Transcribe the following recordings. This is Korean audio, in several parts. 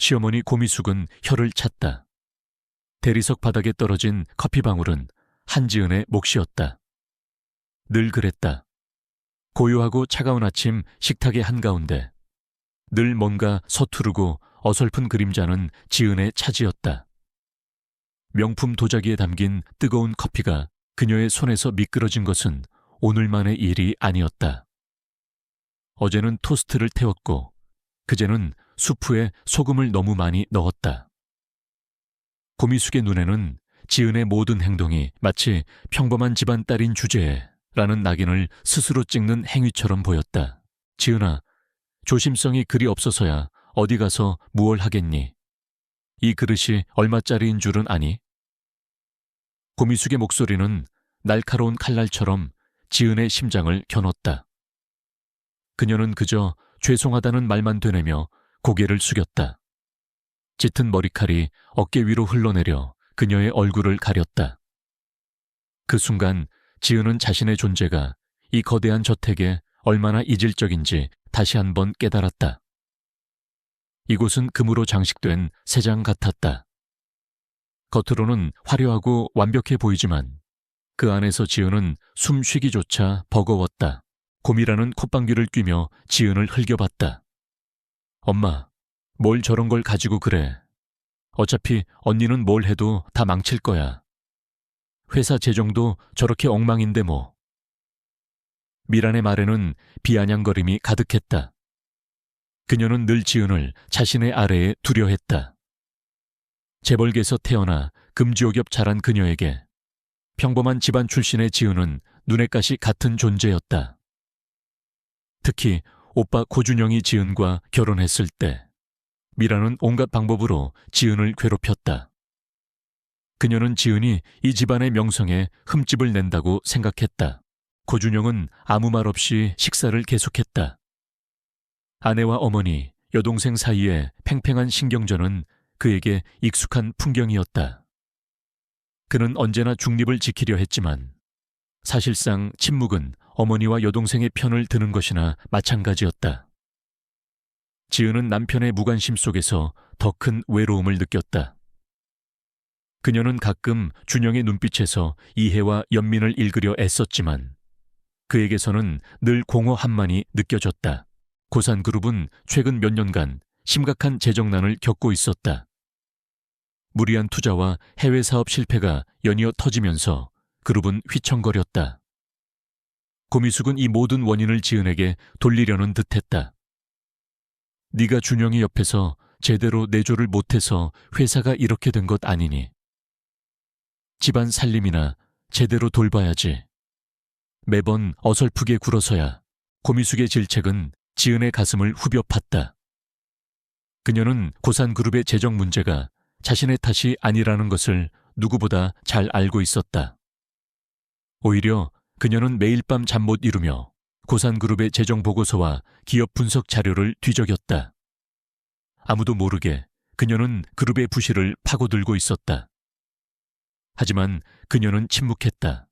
시어머니 고미숙은 혀를 찼다. 대리석 바닥에 떨어진 커피방울은 한지은의 몫이었다. 늘 그랬다. 고요하고 차가운 아침 식탁의 한가운데 늘 뭔가 서투르고 어설픈 그림자는 지은의 차지였다. 명품 도자기에 담긴 뜨거운 커피가 그녀의 손에서 미끄러진 것은 오늘만의 일이 아니었다. 어제는 토스트를 태웠고 그제는 수프에 소금을 너무 많이 넣었다. 고미숙의 눈에는 지은의 모든 행동이 마치 평범한 집안 딸인 주제에 라는 낙인을 스스로 찍는 행위처럼 보였다. 지은아, 조심성이 그리 없어서야 어디 가서 무얼 하겠니? 이 그릇이 얼마짜리인 줄은 아니? 고미숙의 목소리는 날카로운 칼날처럼 지은의 심장을 겨눴다. 그녀는 그저 죄송하다는 말만 되뇌며 고개를 숙였다. 짙은 머리칼이 어깨 위로 흘러내려 그녀의 얼굴을 가렸다. 그 순간 지은은 자신의 존재가 이 거대한 저택에 얼마나 이질적인지 다시 한번 깨달았다. 이곳은 금으로 장식된 새장 같았다. 겉으로는 화려하고 완벽해 보이지만 그 안에서 지은은 숨 쉬기조차 버거웠다. 곰이라는 콧방귀를 뀌며 지은을 흘겨봤다. 엄마, 뭘 저런 걸 가지고 그래. 어차피 언니는 뭘 해도 다 망칠 거야. 회사 재정도 저렇게 엉망인데 뭐. 미란의 말에는 비아냥거림이 가득했다. 그녀는 늘 지은을 자신의 아래에 두려했다. 재벌계에서 태어나 금지옥엽 자란 그녀에게 평범한 집안 출신의 지은은 눈엣가시 같은 존재였다. 특히 오빠 고준영이 지은과 결혼했을 때 미라는 온갖 방법으로 지은을 괴롭혔다. 그녀는 지은이 이 집안의 명성에 흠집을 낸다고 생각했다. 고준영은 아무 말 없이 식사를 계속했다. 아내와 어머니, 여동생 사이의 팽팽한 신경전은 그에게 익숙한 풍경이었다. 그는 언제나 중립을 지키려 했지만 사실상 침묵은 어머니와 여동생의 편을 드는 것이나 마찬가지였다. 지은은 남편의 무관심 속에서 더 큰 외로움을 느꼈다. 그녀는 가끔 준영의 눈빛에서 이해와 연민을 읽으려 애썼지만 그에게서는 늘 공허함만이 느껴졌다. 고산그룹은 최근 몇 년간 심각한 재정난을 겪고 있었다. 무리한 투자와 해외 사업 실패가 연이어 터지면서 그룹은 휘청거렸다. 고미숙은 이 모든 원인을 지은에게 돌리려는 듯했다. 네가 준영이 옆에서 제대로 내조를 못해서 회사가 이렇게 된 것 아니니. 집안 살림이나 제대로 돌봐야지. 매번 어설프게 굴어서야. 고미숙의 질책은 지은의 가슴을 후벼 팠다. 그녀는 고산그룹의 재정 문제가 자신의 탓이 아니라는 것을 누구보다 잘 알고 있었다. 오히려 그녀는 매일 밤 잠 못 이루며 고산그룹의 재정 보고서와 기업 분석 자료를 뒤적였다. 아무도 모르게 그녀는 그룹의 부실을 파고들고 있었다. 하지만 그녀는 침묵했다.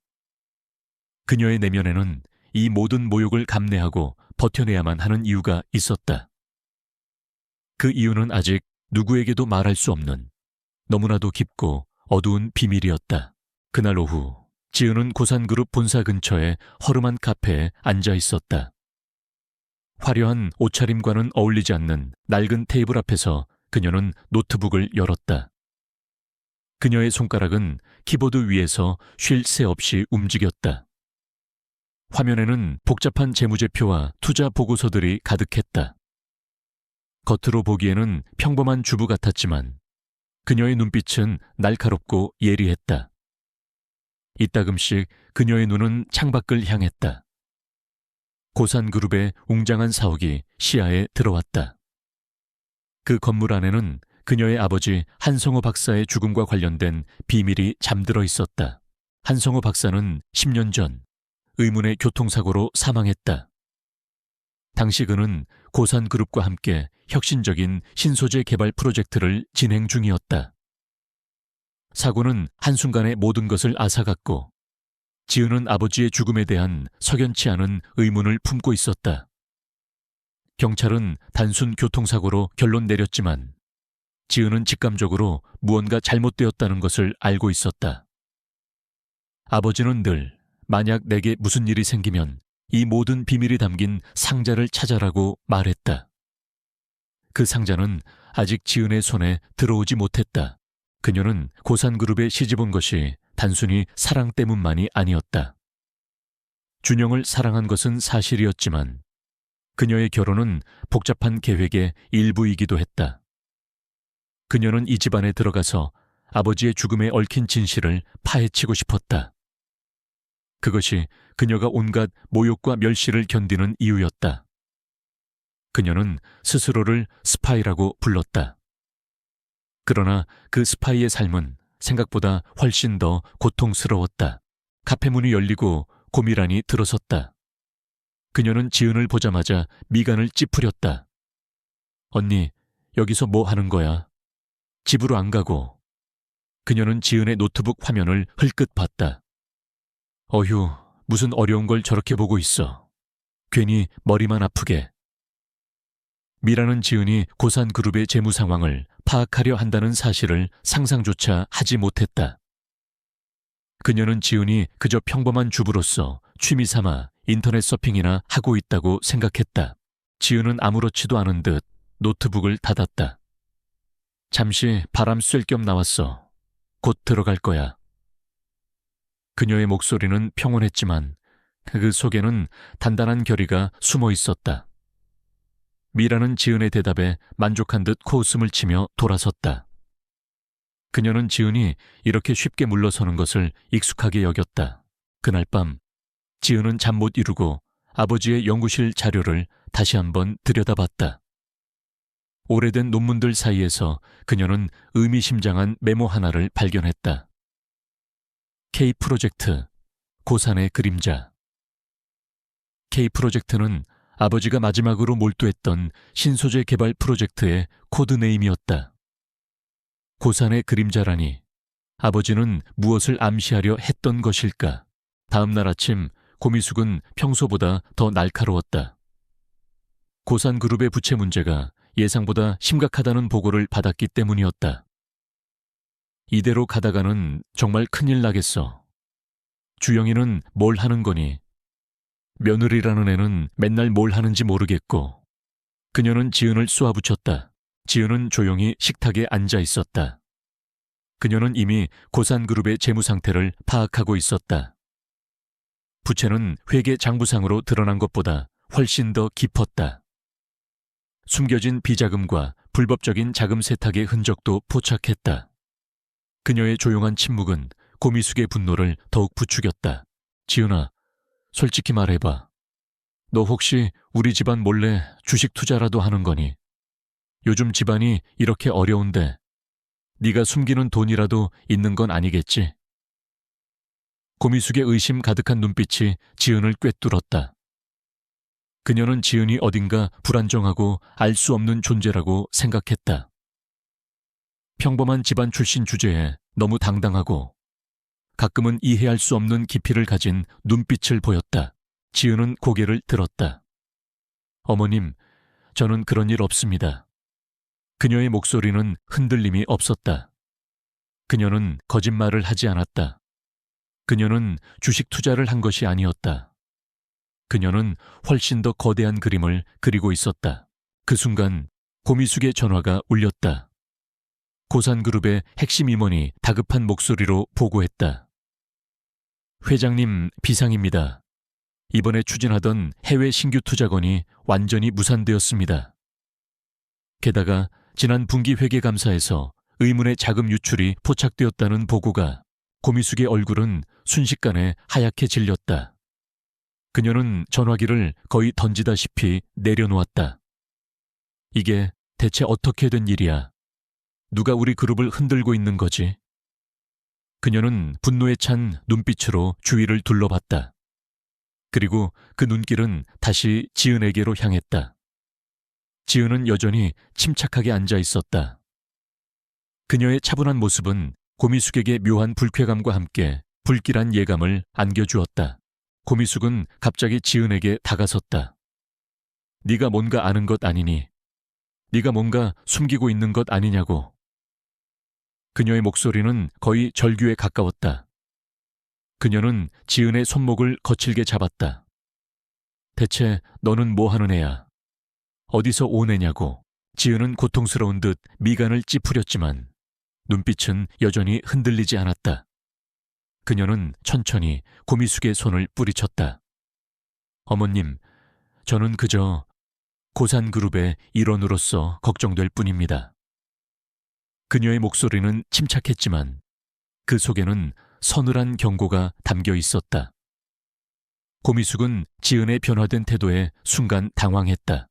그녀의 내면에는 이 모든 모욕을 감내하고 버텨내야만 하는 이유가 있었다. 그 이유는 아직 누구에게도 말할 수 없는 너무나도 깊고 어두운 비밀이었다. 그날 오후 지은은 고산그룹 본사 근처의 허름한 카페에 앉아 있었다. 화려한 옷차림과는 어울리지 않는 낡은 테이블 앞에서 그녀는 노트북을 열었다. 그녀의 손가락은 키보드 위에서 쉴 새 없이 움직였다. 화면에는 복잡한 재무제표와 투자 보고서들이 가득했다. 겉으로 보기에는 평범한 주부 같았지만 그녀의 눈빛은 날카롭고 예리했다. 이따금씩 그녀의 눈은 창밖을 향했다. 고산그룹의 웅장한 사옥이 시야에 들어왔다. 그 건물 안에는 그녀의 아버지 한성호 박사의 죽음과 관련된 비밀이 잠들어 있었다. 한성호 박사는 10년 전 의문의 교통사고로 사망했다. 당시 그는 고산그룹과 함께 혁신적인 신소재 개발 프로젝트를 진행 중이었다. 사고는 한순간에 모든 것을 앗아갔고 지은은 아버지의 죽음에 대한 석연치 않은 의문을 품고 있었다. 경찰은 단순 교통사고로 결론 내렸지만 지은은 직감적으로 무언가 잘못되었다는 것을 알고 있었다. 아버지는 늘 만약 내게 무슨 일이 생기면 이 모든 비밀이 담긴 상자를 찾아라고 말했다. 그 상자는 아직 지은의 손에 들어오지 못했다. 그녀는 고산그룹에 시집온 것이 단순히 사랑 때문만이 아니었다. 준영을 사랑한 것은 사실이었지만 그녀의 결혼은 복잡한 계획의 일부이기도 했다. 그녀는 이 집안에 들어가서 아버지의 죽음에 얽힌 진실을 파헤치고 싶었다. 그것이 그녀가 온갖 모욕과 멸시를 견디는 이유였다. 그녀는 스스로를 스파이라고 불렀다. 그러나 그 스파이의 삶은 생각보다 훨씬 더 고통스러웠다. 카페 문이 열리고 고미란이 들어섰다. 그녀는 지은을 보자마자 미간을 찌푸렸다. 언니, 여기서 뭐 하는 거야? 집으로 안 가고. 그녀는 지은의 노트북 화면을 흘끗 봤다. 어휴, 무슨 어려운 걸 저렇게 보고 있어. 괜히 머리만 아프게. 미라는 지은이 고산그룹의 재무 상황을 파악하려 한다는 사실을 상상조차 하지 못했다. 그녀는 지은이 그저 평범한 주부로서 취미 삼아 인터넷 서핑이나 하고 있다고 생각했다. 지은은 아무렇지도 않은 듯 노트북을 닫았다. 잠시 바람 쐴 겸 나왔어. 곧 들어갈 거야. 그녀의 목소리는 평온했지만 그 속에는 단단한 결의가 숨어 있었다. 미라는 지은의 대답에 만족한 듯 코웃음을 치며 돌아섰다. 그녀는 지은이 이렇게 쉽게 물러서는 것을 익숙하게 여겼다. 그날 밤 지은은 잠 못 이루고 아버지의 연구실 자료를 다시 한번 들여다봤다. 오래된 논문들 사이에서 그녀는 의미심장한 메모 하나를 발견했다. K-프로젝트, 고산의 그림자. K-프로젝트는 아버지가 마지막으로 몰두했던 신소재 개발 프로젝트의 코드네임이었다. 고산의 그림자라니 아버지는 무엇을 암시하려 했던 것일까? 다음 날 아침 고미숙은 평소보다 더 날카로웠다. 고산그룹의 부채 문제가 예상보다 심각하다는 보고를 받았기 때문이었다. 이대로 가다가는 정말 큰일 나겠어. 주영이는 뭘 하는 거니? 며느리라는 애는 맨날 뭘 하는지 모르겠고. 그녀는 지은을 쏘아붙였다. 지은은 조용히 식탁에 앉아 있었다. 그녀는 이미 고산그룹의 재무 상태를 파악하고 있었다. 부채는 회계 장부상으로 드러난 것보다 훨씬 더 깊었다. 숨겨진 비자금과 불법적인 자금 세탁의 흔적도 포착했다. 그녀의 조용한 침묵은 고미숙의 분노를 더욱 부추겼다. 지은아, 솔직히 말해봐. 너 혹시 우리 집안 몰래 주식 투자라도 하는 거니? 요즘 집안이 이렇게 어려운데 네가 숨기는 돈이라도 있는 건 아니겠지? 고미숙의 의심 가득한 눈빛이 지은을 꿰뚫었다. 그녀는 지은이 어딘가 불안정하고 알 수 없는 존재라고 생각했다. 평범한 집안 출신 주제에 너무 당당하고 가끔은 이해할 수 없는 깊이를 가진 눈빛을 보였다. 지은은 고개를 들었다. 어머님, 저는 그런 일 없습니다. 그녀의 목소리는 흔들림이 없었다. 그녀는 거짓말을 하지 않았다. 그녀는 주식 투자를 한 것이 아니었다. 그녀는 훨씬 더 거대한 그림을 그리고 있었다. 그 순간 고미숙의 전화가 울렸다. 고산그룹의 핵심 임원이 다급한 목소리로 보고했다. 회장님, 비상입니다. 이번에 추진하던 해외 신규 투자건이 완전히 무산되었습니다. 게다가 지난 분기 회계감사에서 의문의 자금 유출이 포착되었다는 보고가. 고미숙의 얼굴은 순식간에 하얗게 질렸다. 그녀는 전화기를 거의 던지다시피 내려놓았다. 이게 대체 어떻게 된 일이야? 누가 우리 그룹을 흔들고 있는 거지? 그녀는 분노에 찬 눈빛으로 주위를 둘러봤다. 그리고 그 눈길은 다시 지은에게로 향했다. 지은은 여전히 침착하게 앉아 있었다. 그녀의 차분한 모습은 고미숙에게 묘한 불쾌감과 함께 불길한 예감을 안겨주었다. 고미숙은 갑자기 지은에게 다가섰다. 네가 뭔가 아는 것 아니니? 네가 뭔가 숨기고 있는 것 아니냐고. 그녀의 목소리는 거의 절규에 가까웠다. 그녀는 지은의 손목을 거칠게 잡았다. 대체 너는 뭐 하는 애야? 어디서 온 애냐고. 지은은 고통스러운 듯 미간을 찌푸렸지만 눈빛은 여전히 흔들리지 않았다. 그녀는 천천히 고미숙의 손을 뿌리쳤다. 어머님, 저는 그저 고산그룹의 일원으로서 걱정될 뿐입니다. 그녀의 목소리는 침착했지만 그 속에는 서늘한 경고가 담겨 있었다. 고미숙은 지은의 변화된 태도에 순간 당황했다.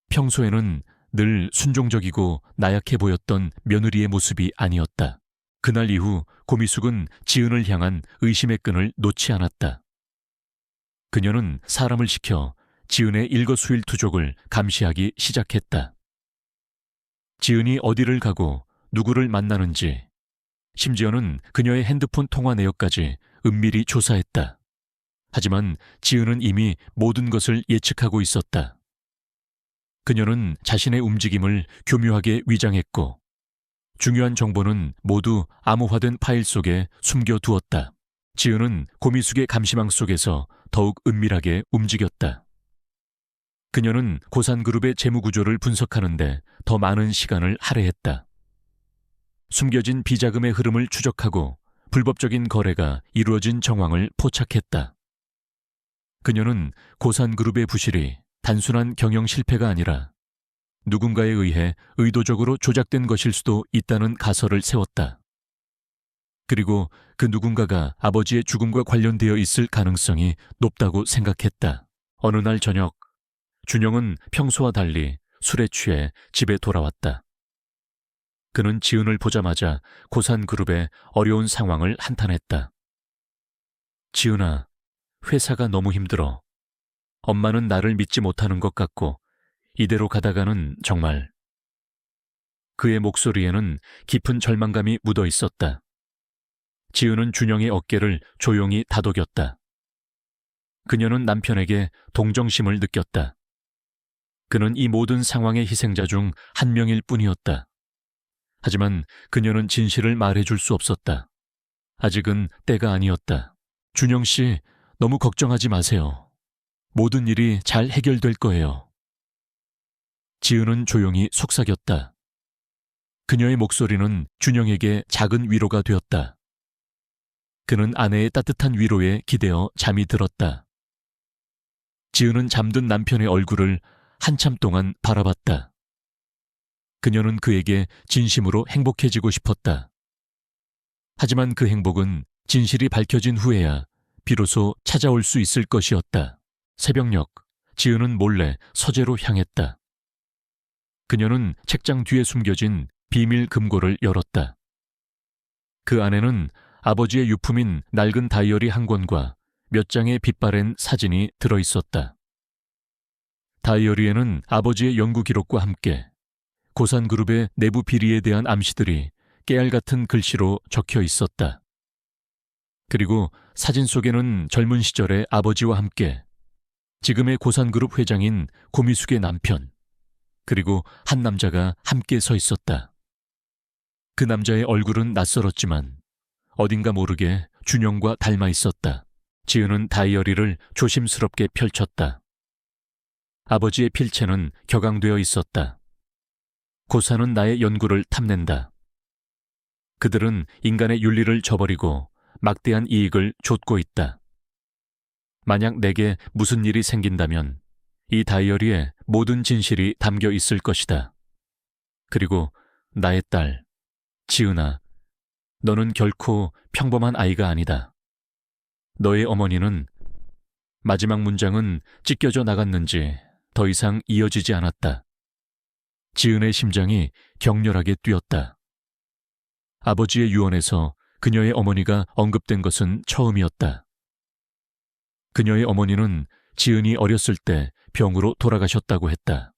평소에는 늘 순종적이고 나약해 보였던 며느리의 모습이 아니었다. 그날 이후 고미숙은 지은을 향한 의심의 끈을 놓지 않았다. 그녀는 사람을 시켜 지은의 일거수일투족을 감시하기 시작했다. 지은이 어디를 가고 누구를 만나는지, 심지어는 그녀의 핸드폰 통화 내역까지 은밀히 조사했다. 하지만 지은은 이미 모든 것을 예측하고 있었다. 그녀는 자신의 움직임을 교묘하게 위장했고 중요한 정보는 모두 암호화된 파일 속에 숨겨두었다. 지은은 고미숙의 감시망 속에서 더욱 은밀하게 움직였다. 그녀는 고산그룹의 재무구조를 분석하는데 더 많은 시간을 할애했다. 숨겨진 비자금의 흐름을 추적하고 불법적인 거래가 이루어진 정황을 포착했다. 그녀는 고산그룹의 부실이 단순한 경영 실패가 아니라 누군가에 의해 의도적으로 조작된 것일 수도 있다는 가설을 세웠다. 그리고 그 누군가가 아버지의 죽음과 관련되어 있을 가능성이 높다고 생각했다. 어느 날 저녁, 준영은 평소와 달리 술에 취해 집에 돌아왔다. 그는 지은을 보자마자 고산그룹의 어려운 상황을 한탄했다. 지은아, 회사가 너무 힘들어. 엄마는 나를 믿지 못하는 것 같고 이대로 가다가는 정말... 그의 목소리에는 깊은 절망감이 묻어 있었다. 지은은 준영의 어깨를 조용히 다독였다. 그녀는 남편에게 동정심을 느꼈다. 그는 이 모든 상황의 희생자 중 한 명일 뿐이었다. 하지만 그녀는 진실을 말해줄 수 없었다. 아직은 때가 아니었다. 준영 씨, 너무 걱정하지 마세요. 모든 일이 잘 해결될 거예요. 지은은 조용히 속삭였다. 그녀의 목소리는 준영에게 작은 위로가 되었다. 그는 아내의 따뜻한 위로에 기대어 잠이 들었다. 지은은 잠든 남편의 얼굴을 한참 동안 바라봤다. 그녀는 그에게 진심으로 행복해지고 싶었다. 하지만 그 행복은 진실이 밝혀진 후에야 비로소 찾아올 수 있을 것이었다. 새벽녘, 지은은 몰래 서재로 향했다. 그녀는 책장 뒤에 숨겨진 비밀 금고를 열었다. 그 안에는 아버지의 유품인 낡은 다이어리 한 권과 몇 장의 빛바랜 사진이 들어있었다. 다이어리에는 아버지의 연구 기록과 함께 고산그룹의 내부 비리에 대한 암시들이 깨알 같은 글씨로 적혀 있었다. 그리고 사진 속에는 젊은 시절의 아버지와 함께 지금의 고산그룹 회장인 고미숙의 남편, 그리고 한 남자가 함께 서 있었다. 그 남자의 얼굴은 낯설었지만 어딘가 모르게 준영과 닮아 있었다. 지은은 다이어리를 조심스럽게 펼쳤다. 아버지의 필체는 격앙되어 있었다. 고사는 나의 연구를 탐낸다. 그들은 인간의 윤리를 저버리고 막대한 이익을 좇고 있다. 만약 내게 무슨 일이 생긴다면 이 다이어리에 모든 진실이 담겨 있을 것이다. 그리고 나의 딸, 지은아, 너는 결코 평범한 아이가 아니다. 너의 어머니는... 마지막 문장은 찢겨져 나갔는지 더 이상 이어지지 않았다. 지은의 심장이 격렬하게 뛰었다. 아버지의 유언에서 그녀의 어머니가 언급된 것은 처음이었다. 그녀의 어머니는 지은이 어렸을 때 병으로 돌아가셨다고 했다.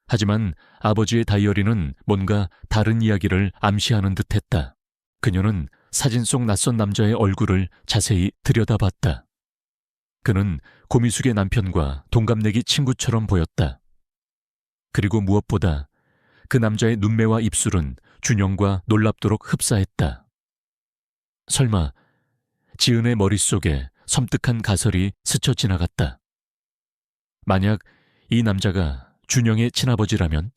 하지만 아버지의 다이어리는 뭔가 다른 이야기를 암시하는 듯했다. 그녀는 사진 속 낯선 남자의 얼굴을 자세히 들여다봤다. 그는 고미숙의 남편과 동갑내기 친구처럼 보였다. 그리고 무엇보다 그 남자의 눈매와 입술은 준영과 놀랍도록 흡사했다. 설마 지은의 머릿속에 섬뜩한 가설이 스쳐 지나갔다. 만약 이 남자가 준영의 친아버지라면,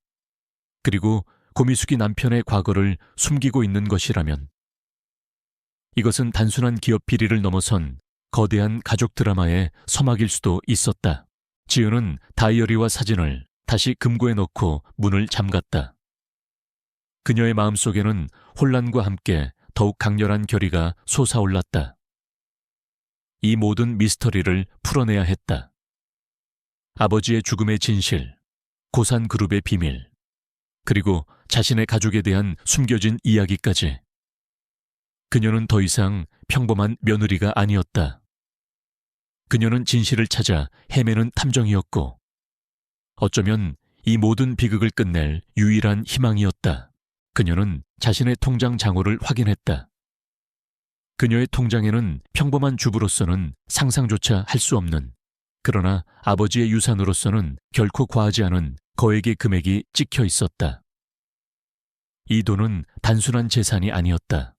그리고 고미숙이 남편의 과거를 숨기고 있는 것이라면, 이것은 단순한 기업 비리를 넘어선 거대한 가족 드라마의 서막일 수도 있었다. 지은은 다이어리와 사진을 다시 금고에 넣고 문을 잠갔다. 그녀의 마음속에는 혼란과 함께 더욱 강렬한 결의가 솟아올랐다. 이 모든 미스터리를 풀어내야 했다. 아버지의 죽음의 진실, 고산그룹의 비밀, 그리고 자신의 가족에 대한 숨겨진 이야기까지. 그녀는 더 이상 평범한 며느리가 아니었다. 그녀는 진실을 찾아 헤매는 탐정이었고, 어쩌면 이 모든 비극을 끝낼 유일한 희망이었다. 그녀는 자신의 통장 잔고를 확인했다. 그녀의 통장에는 평범한 주부로서는 상상조차 할 수 없는, 그러나 아버지의 유산으로서는 결코 과하지 않은 거액의 금액이 찍혀 있었다. 이 돈은 단순한 재산이 아니었다.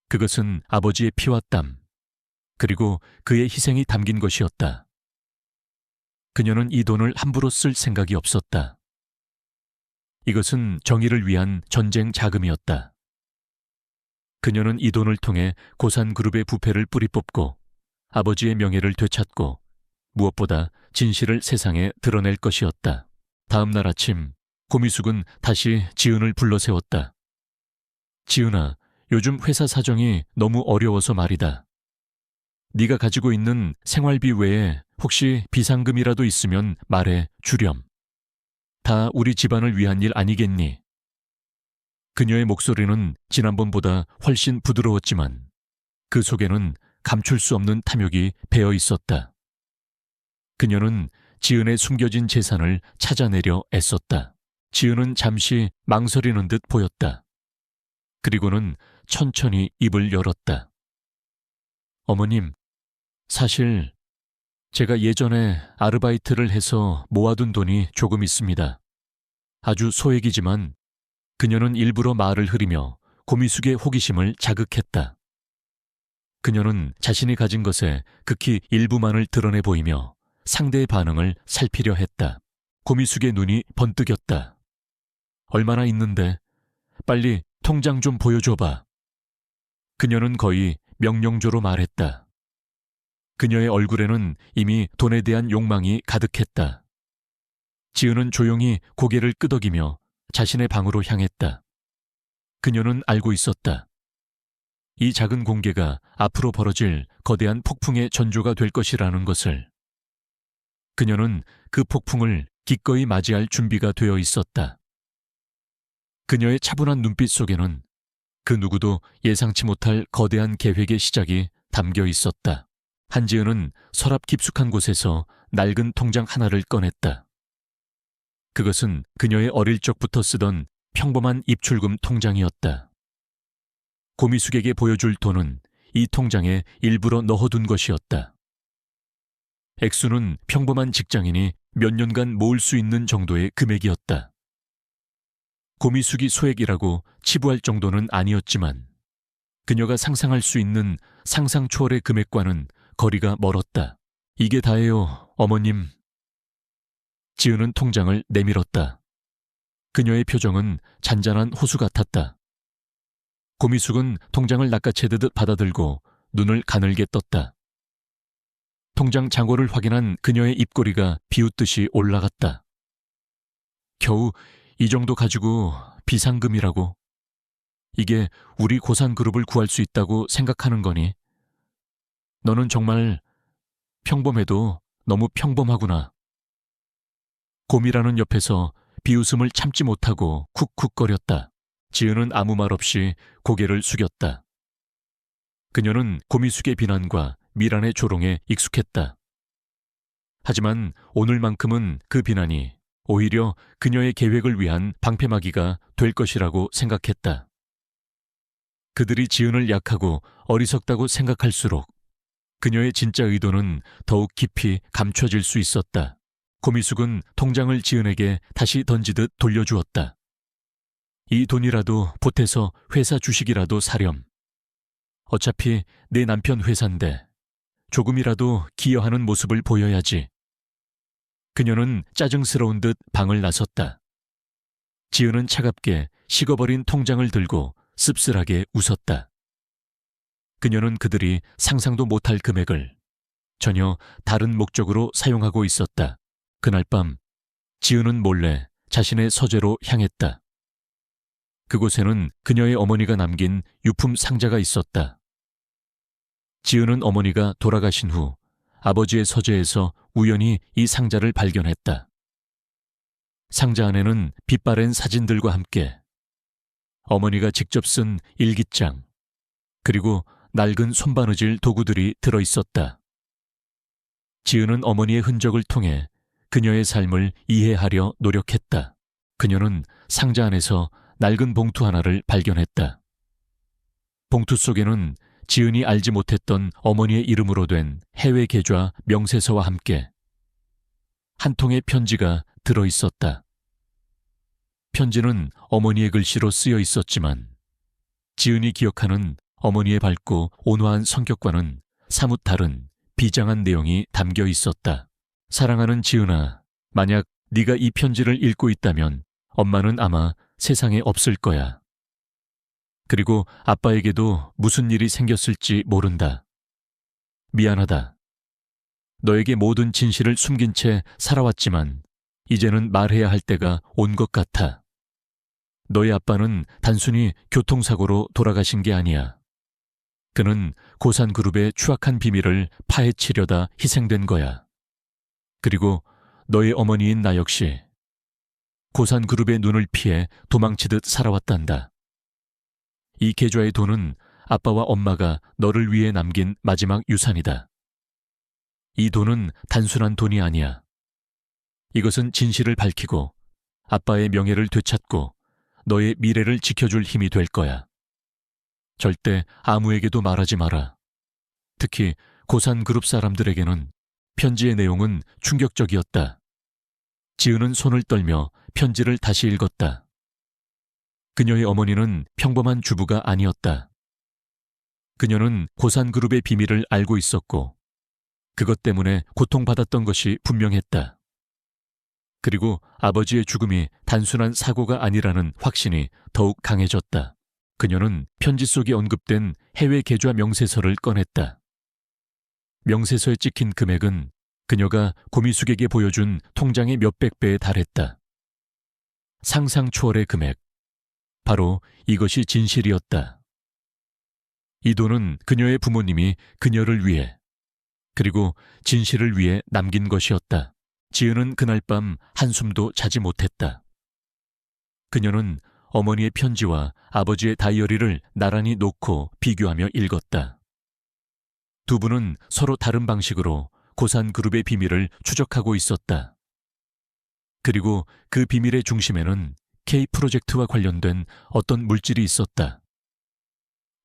그것은 아버지의 피와 땀, 그리고 그의 희생이 담긴 것이었다. 그녀는 이 돈을 함부로 쓸 생각이 없었다. 이것은 정의를 위한 전쟁 자금이었다. 그녀는 이 돈을 통해 고산그룹의 부패를 뿌리 뽑고 아버지의 명예를 되찾고 무엇보다 진실을 세상에 드러낼 것이었다. 다음 날 아침, 고미숙은 다시 지은을 불러 세웠다. 지은아, 요즘 회사 사정이 너무 어려워서 말이다. 네가 가지고 있는 생활비 외에 혹시 비상금이라도 있으면 말해 주렴. 다 우리 집안을 위한 일 아니겠니? 그녀의 목소리는 지난번보다 훨씬 부드러웠지만 그 속에는 감출 수 없는 탐욕이 배어 있었다. 그녀는 지은의 숨겨진 재산을 찾아내려 애썼다. 지은은 잠시 망설이는 듯 보였다. 그리고는 천천히 입을 열었다. 어머님, 사실 제가 예전에 아르바이트를 해서 모아둔 돈이 조금 있습니다. 아주 소액이지만 그녀는 일부러 말을 흐리며 고미숙의 호기심을 자극했다. 그녀는 자신이 가진 것에 극히 일부만을 드러내 보이며 상대의 반응을 살피려 했다. 고미숙의 눈이 번뜩였다. 얼마나 있는데? 빨리 통장 좀 보여줘봐. 그녀는 거의 명령조로 말했다. 그녀의 얼굴에는 이미 돈에 대한 욕망이 가득했다. 지은은 조용히 고개를 끄덕이며 자신의 방으로 향했다. 그녀는 알고 있었다. 이 작은 공개가 앞으로 벌어질 거대한 폭풍의 전조가 될 것이라는 것을. 그녀는 그 폭풍을 기꺼이 맞이할 준비가 되어 있었다. 그녀의 차분한 눈빛 속에는 그 누구도 예상치 못할 거대한 계획의 시작이 담겨 있었다. 한지은은 서랍 깊숙한 곳에서 낡은 통장 하나를 꺼냈다. 그것은 그녀의 어릴 적부터 쓰던 평범한 입출금 통장이었다. 고미숙에게 보여줄 돈은 이 통장에 일부러 넣어둔 것이었다. 액수는 평범한 직장인이 몇 년간 모을 수 있는 정도의 금액이었다. 고미숙이 소액이라고 치부할 정도는 아니었지만 그녀가 상상할 수 있는 상상 초월의 금액과는 거리가 멀었다. 이게 다예요, 어머님. 지은은 통장을 내밀었다. 그녀의 표정은 잔잔한 호수 같았다. 고미숙은 통장을 낚아채듯 받아들고 눈을 가늘게 떴다. 통장 잔고를 확인한 그녀의 입꼬리가 비웃듯이 올라갔다. 겨우 이 정도 가지고 비상금이라고? 이게 우리 고산그룹을 구할 수 있다고 생각하는 거니? 너는 정말 평범해도 너무 평범하구나. 고미라는 옆에서 비웃음을 참지 못하고 쿡쿡거렸다. 지은은 아무 말 없이 고개를 숙였다. 그녀는 고미숙의 비난과 미란의 조롱에 익숙했다. 하지만 오늘만큼은 그 비난이 오히려 그녀의 계획을 위한 방패막이가 될 것이라고 생각했다. 그들이 지은을 약하고 어리석다고 생각할수록 그녀의 진짜 의도는 더욱 깊이 감춰질 수 있었다. 고미숙은 통장을 지은에게 다시 던지듯 돌려주었다. 이 돈이라도 보태서 회사 주식이라도 사렴. 어차피 내 남편 회사인데 조금이라도 기여하는 모습을 보여야지. 그녀는 짜증스러운 듯 방을 나섰다. 지은은 차갑게 식어버린 통장을 들고 씁쓸하게 웃었다. 그녀는 그들이 상상도 못할 금액을 전혀 다른 목적으로 사용하고 있었다. 그날 밤 지은은 몰래 자신의 서재로 향했다. 그곳에는 그녀의 어머니가 남긴 유품 상자가 있었다. 지은은 어머니가 돌아가신 후 아버지의 서재에서 우연히 이 상자를 발견했다. 상자 안에는 빛바랜 사진들과 함께 어머니가 직접 쓴 일기장, 그리고 낡은 손바느질 도구들이 들어있었다. 지은은 어머니의 흔적을 통해 그녀의 삶을 이해하려 노력했다. 그녀는 상자 안에서 낡은 봉투 하나를 발견했다. 봉투 속에는 지은이 알지 못했던 어머니의 이름으로 된 해외 계좌 명세서와 함께 한 통의 편지가 들어있었다. 편지는 어머니의 글씨로 쓰여 있었지만 지은이 기억하는 어머니의 밝고 온화한 성격과는 사뭇 다른 비장한 내용이 담겨 있었다. 사랑하는 지은아, 만약 네가 이 편지를 읽고 있다면 엄마는 아마 세상에 없을 거야. 그리고 아빠에게도 무슨 일이 생겼을지 모른다. 미안하다. 너에게 모든 진실을 숨긴 채 살아왔지만 이제는 말해야 할 때가 온 것 같아. 너의 아빠는 단순히 교통사고로 돌아가신 게 아니야. 그는 고산그룹의 추악한 비밀을 파헤치려다 희생된 거야. 그리고 너의 어머니인 나 역시 고산그룹의 눈을 피해 도망치듯 살아왔단다. 이 계좌의 돈은 아빠와 엄마가 너를 위해 남긴 마지막 유산이다. 이 돈은 단순한 돈이 아니야. 이것은 진실을 밝히고 아빠의 명예를 되찾고 너의 미래를 지켜줄 힘이 될 거야. 절대 아무에게도 말하지 마라. 특히 고산그룹 사람들에게는. 편지의 내용은 충격적이었다. 지은은 손을 떨며 편지를 다시 읽었다. 그녀의 어머니는 평범한 주부가 아니었다. 그녀는 고산그룹의 비밀을 알고 있었고 그것 때문에 고통받았던 것이 분명했다. 그리고 아버지의 죽음이 단순한 사고가 아니라는 확신이 더욱 강해졌다. 그녀는 편지 속에 언급된 해외 계좌 명세서를 꺼냈다. 명세서에 찍힌 금액은 그녀가 고미숙에게 보여준 통장의 몇백 배에 달했다. 상상 초월의 금액. 바로 이것이 진실이었다. 이 돈은 그녀의 부모님이 그녀를 위해, 그리고 진실을 위해 남긴 것이었다. 지은은 그날 밤 한숨도 자지 못했다. 그녀는 어머니의 편지와 아버지의 다이어리를 나란히 놓고 비교하며 읽었다. 두 분은 서로 다른 방식으로 고산그룹의 비밀을 추적하고 있었다. 그리고 그 비밀의 중심에는 K-프로젝트와 관련된 어떤 물질이 있었다.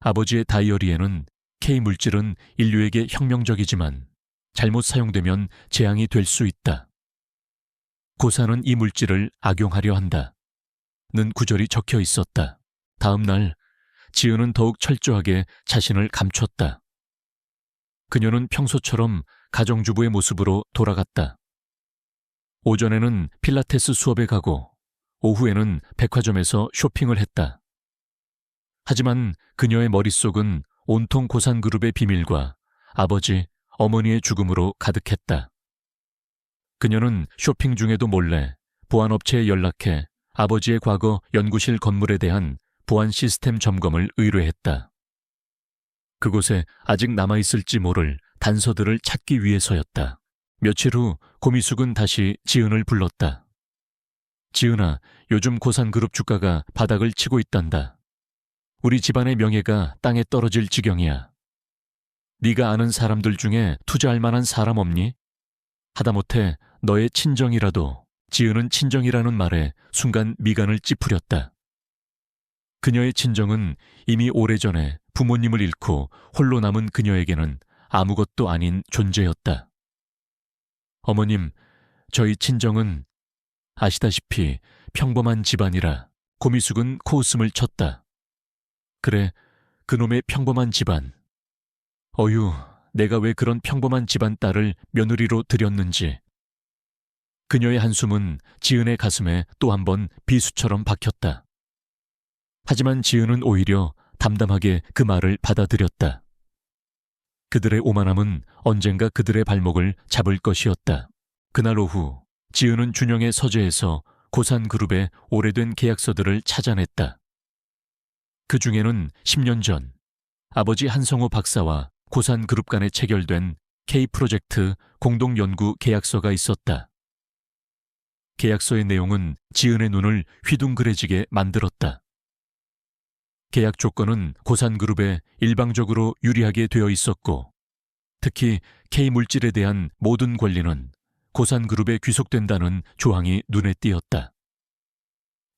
아버지의 다이어리에는 K-물질은 인류에게 혁명적이지만 잘못 사용되면 재앙이 될 수 있다. 고산은 이 물질을 악용하려 한다. 는 구절이 적혀 있었다. 다음 날 지은은 더욱 철저하게 자신을 감췄다. 그녀는 평소처럼 가정주부의 모습으로 돌아갔다. 오전에는 필라테스 수업에 가고 오후에는 백화점에서 쇼핑을 했다. 하지만 그녀의 머릿속은 온통 고산그룹의 비밀과 아버지, 어머니의 죽음으로 가득했다. 그녀는 쇼핑 중에도 몰래 보안업체에 연락해 아버지의 과거 연구실 건물에 대한 보안 시스템 점검을 의뢰했다. 그곳에 아직 남아있을지 모를 단서들을 찾기 위해서였다. 며칠 후 고미숙은 다시 지은을 불렀다. 지은아, 요즘 고산그룹 주가가 바닥을 치고 있단다. 우리 집안의 명예가 땅에 떨어질 지경이야. 네가 아는 사람들 중에 투자할 만한 사람 없니? 하다못해 너의 친정이라도. 지은은 친정이라는 말에 순간 미간을 찌푸렸다. 그녀의 친정은 이미 오래전에 부모님을 잃고 홀로 남은 그녀에게는 아무것도 아닌 존재였다. 어머님, 저희 친정은 아시다시피 평범한 집안이라 고미숙은 코웃음을 쳤다. 그래, 그놈의 평범한 집안. 어휴, 내가 왜 그런 평범한 집안 딸을 며느리로 들였는지. 그녀의 한숨은 지은의 가슴에 또 한 번 비수처럼 박혔다. 하지만 지은은 오히려 담담하게 그 말을 받아들였다. 그들의 오만함은 언젠가 그들의 발목을 잡을 것이었다. 그날 오후 지은은 준영의 서재에서 고산그룹의 오래된 계약서들을 찾아냈다. 그 중에는 10년 전 아버지 한성호 박사와 고산그룹 간에 체결된 K프로젝트 공동연구 계약서가 있었다. 계약서의 내용은 지은의 눈을 휘둥그레지게 만들었다. 계약 조건은 고산그룹에 일방적으로 유리하게 되어 있었고, 특히 K물질에 대한 모든 권리는 고산그룹에 귀속된다는 조항이 눈에 띄었다.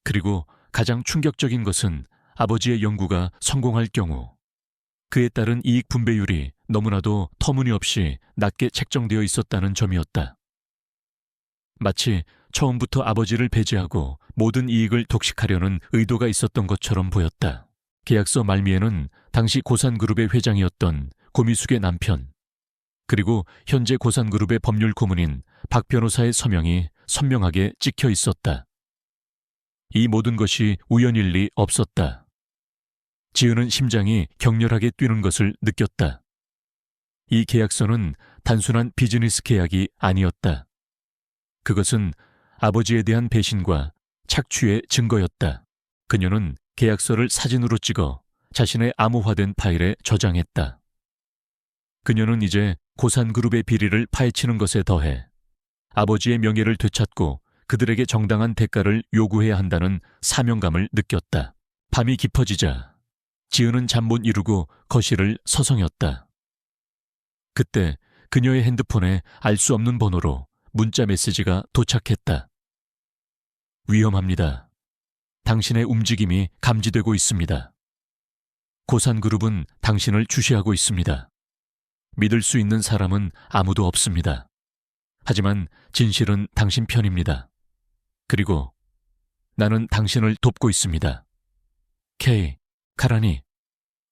그리고 가장 충격적인 것은 아버지의 연구가 성공할 경우 그에 따른 이익 분배율이 너무나도 터무니없이 낮게 책정되어 있었다는 점이었다. 마치 처음부터 아버지를 배제하고 모든 이익을 독식하려는 의도가 있었던 것처럼 보였다. 계약서 말미에는 당시 고산그룹의 회장이었던 고미숙의 남편, 그리고 현재 고산그룹의 법률 고문인 박 변호사의 서명이 선명하게 찍혀 있었다. 이 모든 것이 우연일 리 없었다. 지은은 심장이 격렬하게 뛰는 것을 느꼈다. 이 계약서는 단순한 비즈니스 계약이 아니었다. 그것은 아버지에 대한 배신과 착취의 증거였다. 그녀는 계약서를 사진으로 찍어 자신의 암호화된 파일에 저장했다. 그녀는 이제 고산그룹의 비리를 파헤치는 것에 더해 아버지의 명예를 되찾고 그들에게 정당한 대가를 요구해야 한다는 사명감을 느꼈다. 밤이 깊어지자 지은은 잠 못 이루고 거실을 서성였다. 그때 그녀의 핸드폰에 알 수 없는 번호로 문자 메시지가 도착했다. 위험합니다. 당신의 움직임이 감지되고 있습니다. 고산그룹은 당신을 주시하고 있습니다. 믿을 수 있는 사람은 아무도 없습니다. 하지만 진실은 당신 편입니다. 그리고 나는 당신을 돕고 있습니다. K, 카라니.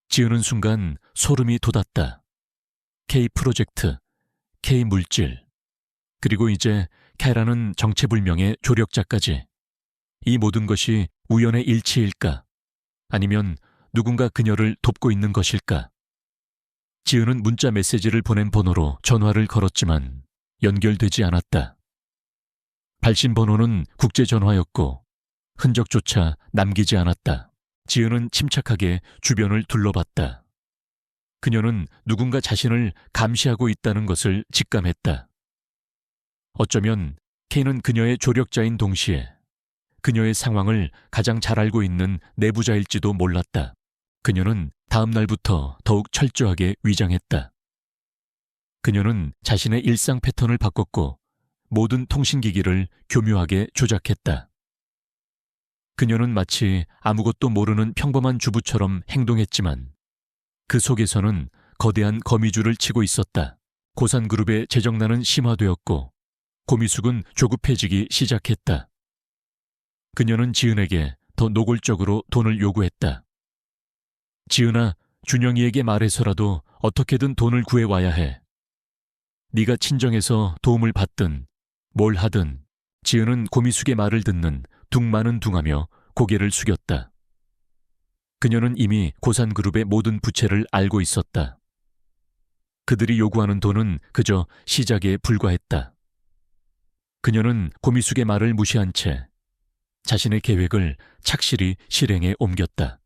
지은은 순간 소름이 돋았다. K프로젝트, K물질, 그리고 이제 캐라는 정체불명의 조력자까지. 이 모든 것이 우연의 일치일까? 아니면 누군가 그녀를 돕고 있는 것일까? 지은은 문자 메시지를 보낸 번호로 전화를 걸었지만 연결되지 않았다. 발신 번호는 국제전화였고 흔적조차 남기지 않았다. 지은은 침착하게 주변을 둘러봤다. 그녀는 누군가 자신을 감시하고 있다는 것을 직감했다. 어쩌면 K는 그녀의 조력자인 동시에 그녀의 상황을 가장 잘 알고 있는 내부자일지도 몰랐다. 그녀는 다음 날부터 더욱 철저하게 위장했다. 그녀는 자신의 일상 패턴을 바꿨고 모든 통신기기를 교묘하게 조작했다. 그녀는 마치 아무것도 모르는 평범한 주부처럼 행동했지만 그 속에서는 거대한 거미줄을 치고 있었다. 고산그룹의 재정난은 심화되었고 고미숙은 조급해지기 시작했다. 그녀는 지은에게 더 노골적으로 돈을 요구했다. 지은아, 준영이에게 말해서라도 어떻게든 돈을 구해와야 해. 네가 친정에서 도움을 받든 뭘 하든. 지은은 고미숙의 말을 듣는 둥마는 둥하며 고개를 숙였다. 그녀는 이미 고산그룹의 모든 부채를 알고 있었다. 그들이 요구하는 돈은 그저 시작에 불과했다. 그녀는 고미숙의 말을 무시한 채 자신의 계획을 착실히 실행에 옮겼다.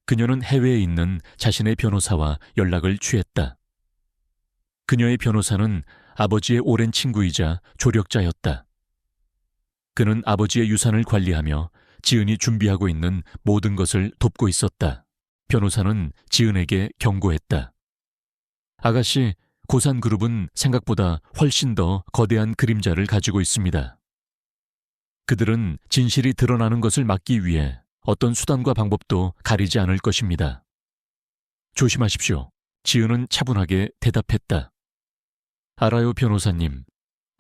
그녀는 해외에 있는 자신의 변호사와 연락을 취했다. 그녀의 변호사는 아버지의 오랜 친구이자 조력자였다. 그는 아버지의 유산을 관리하며 지은이 준비하고 있는 모든 것을 돕고 있었다. 변호사는 지은에게 경고했다. 아가씨, 고산그룹은 생각보다 훨씬 더 거대한 그림자를 가지고 있습니다. 그들은 진실이 드러나는 것을 막기 위해 어떤 수단과 방법도 가리지 않을 것입니다. 조심하십시오. 지은은 차분하게 대답했다. 알아요, 변호사님.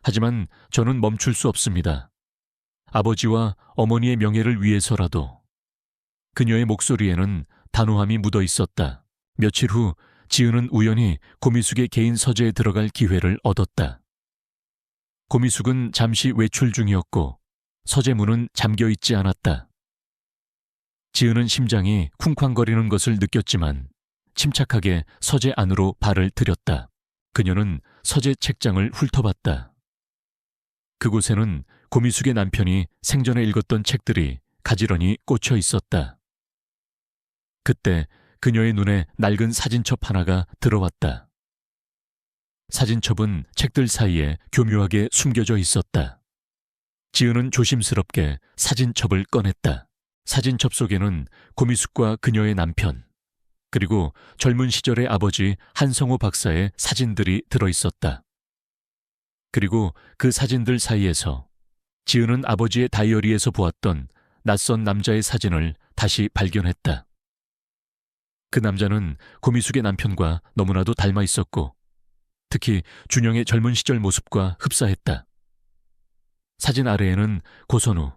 하지만 저는 멈출 수 없습니다. 아버지와 어머니의 명예를 위해서라도. 그녀의 목소리에는 단호함이 묻어 있었다. 며칠 후 지은은 우연히 고미숙의 개인 서재에 들어갈 기회를 얻었다. 고미숙은 잠시 외출 중이었고 서재 문은 잠겨 있지 않았다. 지은은 심장이 쿵쾅거리는 것을 느꼈지만 침착하게 서재 안으로 발을 들였다. 그녀는 서재 책장을 훑어봤다. 그곳에는 고미숙의 남편이 생전에 읽었던 책들이 가지런히 꽂혀 있었다. 그때 그녀의 눈에 낡은 사진첩 하나가 들어왔다. 사진첩은 책들 사이에 교묘하게 숨겨져 있었다. 지은은 조심스럽게 사진첩을 꺼냈다. 사진첩 속에는 고미숙과 그녀의 남편, 그리고 젊은 시절의 아버지 한성호 박사의 사진들이 들어있었다. 그리고 그 사진들 사이에서 지은은 아버지의 다이어리에서 보았던 낯선 남자의 사진을 다시 발견했다. 그 남자는 고미숙의 남편과 너무나도 닮아 있었고 특히 준영의 젊은 시절 모습과 흡사했다. 사진 아래에는 고선우,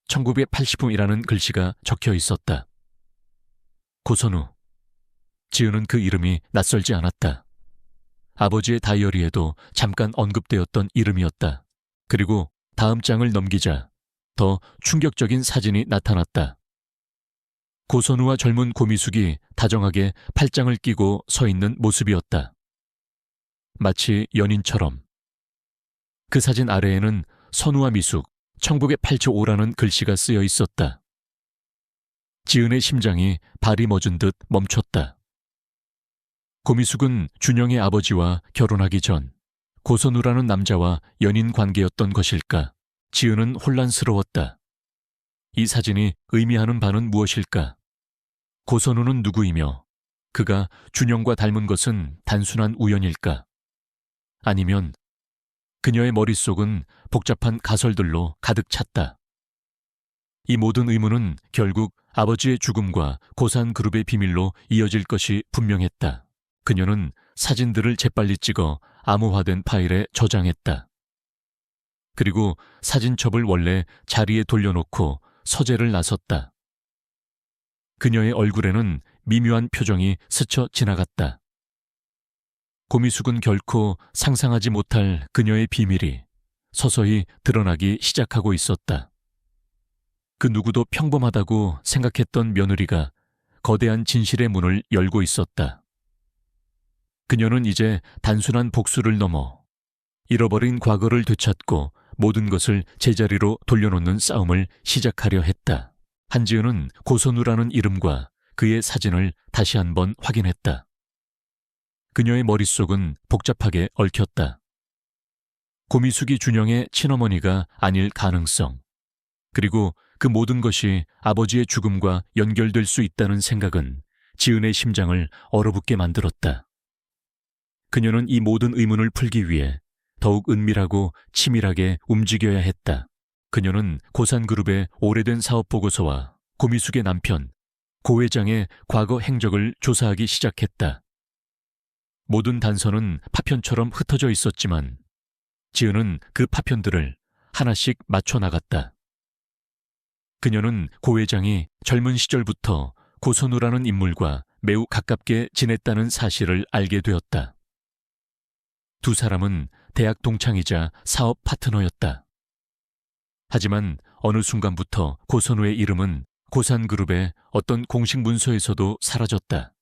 1980이라는 글씨가 적혀 있었다. 고선우. 지은은 그 이름이 낯설지 않았다. 아버지의 다이어리에도 잠깐 언급되었던 이름이었다. 그리고 다음 장을 넘기자 더 충격적인 사진이 나타났다. 고선우와 젊은 고미숙이 다정하게 팔짱을 끼고 서 있는 모습이었다. 마치 연인처럼. 그 사진 아래에는 선우와 미숙, 1985라는 글씨가 쓰여 있었다. 지은의 심장이 발이 멎은 듯 멈췄다. 고미숙은 준영의 아버지와 결혼하기 전 고선우라는 남자와 연인 관계였던 것일까? 지은은 혼란스러웠다. 이 사진이 의미하는 바는 무엇일까? 고선우는 누구이며 그가 준영과 닮은 것은 단순한 우연일까? 아니면 그녀의 머릿속은 복잡한 가설들로 가득 찼다. 이 모든 의문은 결국 아버지의 죽음과 고산그룹의 비밀로 이어질 것이 분명했다. 그녀는 사진들을 재빨리 찍어 암호화된 파일에 저장했다. 그리고 사진첩을 원래 자리에 돌려놓고 서재를 나섰다. 그녀의 얼굴에는 미묘한 표정이 스쳐 지나갔다. 고미숙은 결코 상상하지 못할 그녀의 비밀이 서서히 드러나기 시작하고 있었다. 그 누구도 평범하다고 생각했던 며느리가 거대한 진실의 문을 열고 있었다. 그녀는 이제 단순한 복수를 넘어 잃어버린 과거를 되찾고 모든 것을 제자리로 돌려놓는 싸움을 시작하려 했다. 한지은은 고선우라는 이름과 그의 사진을 다시 한번 확인했다. 그녀의 머릿속은 복잡하게 얽혔다. 고미숙이 준영의 친어머니가 아닐 가능성, 그리고 그 모든 것이 아버지의 죽음과 연결될 수 있다는 생각은 지은의 심장을 얼어붙게 만들었다. 그녀는 이 모든 의문을 풀기 위해 더욱 은밀하고 치밀하게 움직여야 했다. 그녀는 고산그룹의 오래된 사업보고서와 고미숙의 남편, 고 회장의 과거 행적을 조사하기 시작했다. 모든 단서는 파편처럼 흩어져 있었지만 지은은 그 파편들을 하나씩 맞춰 나갔다. 그녀는 고 회장이 젊은 시절부터 고선우라는 인물과 매우 가깝게 지냈다는 사실을 알게 되었다. 두 사람은 대학 동창이자 사업 파트너였다. 하지만 어느 순간부터 고선우의 이름은 고산그룹의 어떤 공식 문서에서도 사라졌다.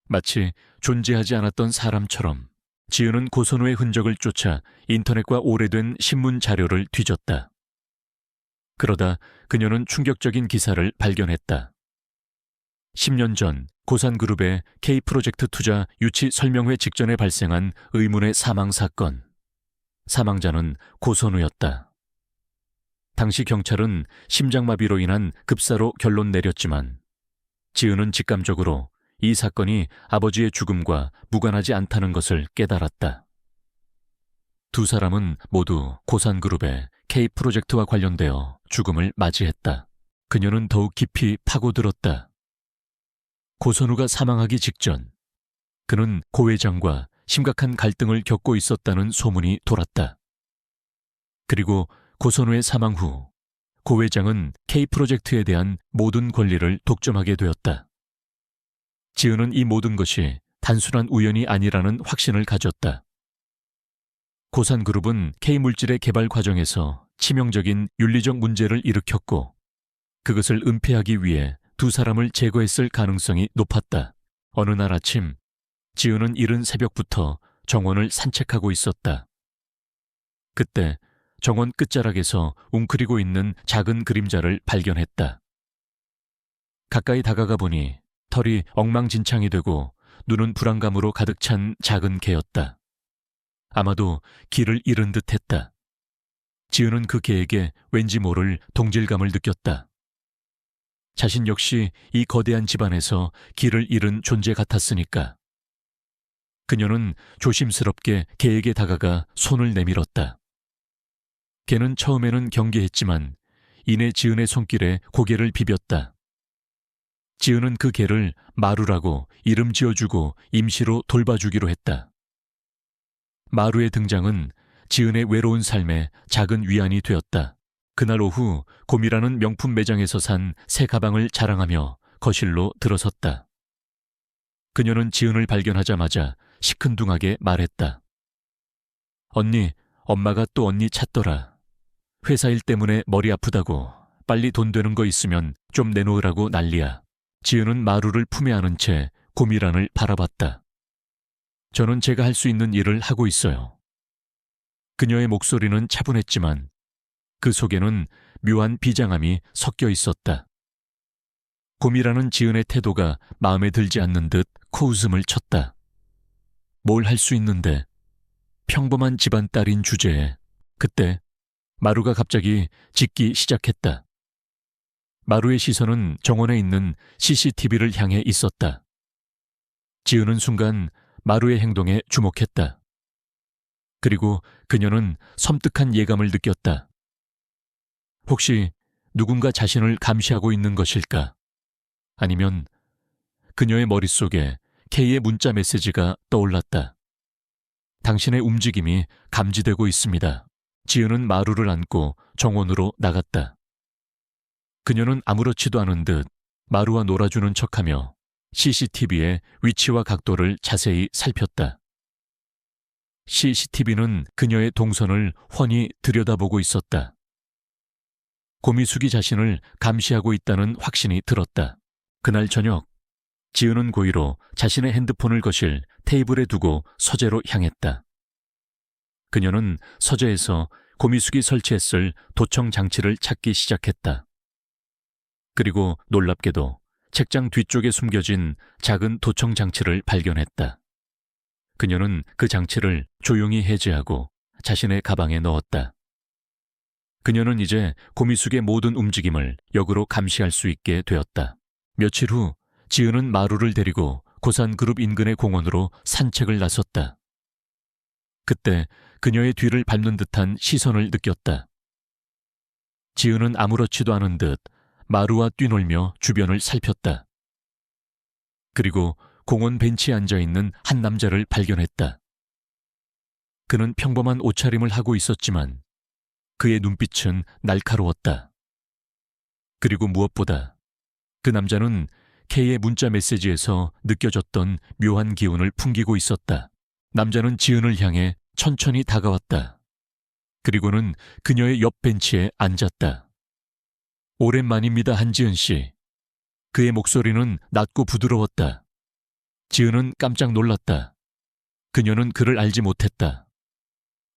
마치 존재하지 않았던 사람처럼 지은은 고선우의 흔적을 쫓아 인터넷과 오래된 신문 자료를 뒤졌다. 그러다 그녀는 충격적인 기사를 발견했다. 10년 전 고산그룹의 K프로젝트 투자 유치 설명회 직전에 발생한 의문의 사망 사건. 사망자는 고선우였다. 당시 경찰은 심장마비로 인한 급사로 결론 내렸지만 지은은 직감적으로 이 사건이 아버지의 죽음과 무관하지 않다는 것을 깨달았다. 두 사람은 모두 고산그룹의 K프로젝트와 관련되어 죽음을 맞이했다. 그녀는 더욱 깊이 파고들었다. 고선우가 사망하기 직전 그는 고 회장과 심각한 갈등을 겪고 있었다는 소문이 돌았다. 그리고 고선우의 사망 후 고 회장은 K 프로젝트에 대한 모든 권리를 독점하게 되었다. 지은은 이 모든 것이 단순한 우연이 아니라는 확신을 가졌다. 고산그룹은 K물질의 개발 과정에서 치명적인 윤리적 문제를 일으켰고 그것을 은폐하기 위해 두 사람을 제거했을 가능성이 높았다. 어느 날 아침, 지은은 이른 새벽부터 정원을 산책하고 있었다. 그때 정원 끝자락에서 웅크리고 있는 작은 그림자를 발견했다. 가까이 다가가 보니 털이 엉망진창이 되고 눈은 불안감으로 가득 찬 작은 개였다. 아마도 길을 잃은 듯했다. 지은은 그 개에게 왠지 모를 동질감을 느꼈다. 자신 역시 이 거대한 집안에서 길을 잃은 존재 같았으니까. 그녀는 조심스럽게 개에게 다가가 손을 내밀었다. 개는 처음에는 경계했지만 이내 지은의 손길에 고개를 비볐다. 지은은 그 개를 마루라고 이름 지어주고 임시로 돌봐주기로 했다. 마루의 등장은 지은의 외로운 삶에 작은 위안이 되었다. 그날 오후 곰이라는 명품 매장에서 산 새 가방을 자랑하며 거실로 들어섰다. 그녀는 지은을 발견하자마자 시큰둥하게 말했다. 언니, 엄마가 또 언니 찾더라. 회사 일 때문에 머리 아프다고 빨리 돈 되는 거 있으면 좀 내놓으라고 난리야. 지은은 마루를 품에 안은 채 곰이란을 바라봤다. 저는 제가 할 수 있는 일을 하고 있어요. 그녀의 목소리는 차분했지만 그 속에는 묘한 비장함이 섞여 있었다. 곰이라는 지은의 태도가 마음에 들지 않는 듯 코웃음을 쳤다. 뭘 할 수 있는데 평범한 집안 딸인 주제에. 그때 마루가 갑자기 짖기 시작했다. 마루의 시선은 정원에 있는 CCTV를 향해 있었다. 지은은 순간 마루의 행동에 주목했다. 그리고 그녀는 섬뜩한 예감을 느꼈다. 혹시 누군가 자신을 감시하고 있는 것일까? 아니면 그녀의 머릿속에 K의 문자 메시지가 떠올랐다. 당신의 움직임이 감지되고 있습니다. 지은은 마루를 안고 정원으로 나갔다. 그녀는 아무렇지도 않은 듯 마루와 놀아주는 척하며 CCTV의 위치와 각도를 자세히 살폈다. CCTV는 그녀의 동선을 훤히 들여다보고 있었다. 고미숙이 자신을 감시하고 있다는 확신이 들었다. 그날 저녁, 지은은 고의로 자신의 핸드폰을 거실 테이블에 두고 서재로 향했다. 그녀는 서재에서 고미숙이 설치했을 도청 장치를 찾기 시작했다. 그리고 놀랍게도 책장 뒤쪽에 숨겨진 작은 도청 장치를 발견했다. 그녀는 그 장치를 조용히 해제하고 자신의 가방에 넣었다. 그녀는 이제 고미숙의 모든 움직임을 역으로 감시할 수 있게 되었다. 며칠 후 지은은 마루를 데리고 고산그룹 인근의 공원으로 산책을 나섰다. 그때 그녀의 뒤를 밟는 듯한 시선을 느꼈다. 지은은 아무렇지도 않은 듯 마루와 뛰놀며 주변을 살폈다. 그리고 공원 벤치에 앉아있는 한 남자를 발견했다. 그는 평범한 옷차림을 하고 있었지만 그의 눈빛은 날카로웠다. 그리고 무엇보다 그 남자는 K의 문자 메시지에서 느껴졌던 묘한 기운을 풍기고 있었다. 남자는 지은을 향해 천천히 다가왔다. 그리고는 그녀의 옆 벤치에 앉았다. 오랜만입니다, 한지은 씨. 그의 목소리는 낮고 부드러웠다. 지은은 깜짝 놀랐다. 그녀는 그를 알지 못했다.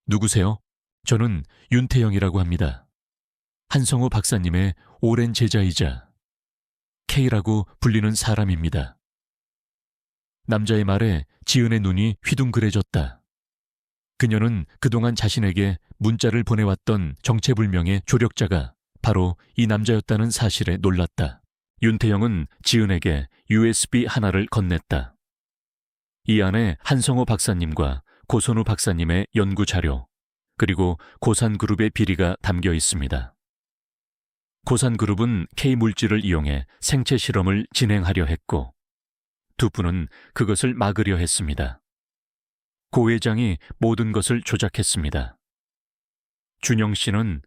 누구세요? 저는 윤태영이라고 합니다. 한성호 박사님의 오랜 제자이자 K라고 불리는 사람입니다. 남자의 말에 지은의 눈이 휘둥그레졌다. 그녀는 그동안 자신에게 문자를 보내왔던 정체불명의 조력자가 바로 이 남자였다는 사실에 놀랐다. 윤태영은 지은에게 USB 하나를 건넸다. 이 안에 한성호 박사님과 고선우 박사님의 연구 자료, 그리고 고산그룹의 비리가 담겨 있습니다. 고산그룹은 K물질을 이용해 생체 실험을 진행하려 했고 두 분은 그것을 막으려 했습니다. 고 회장이 모든 것을 조작했습니다. 준영 씨는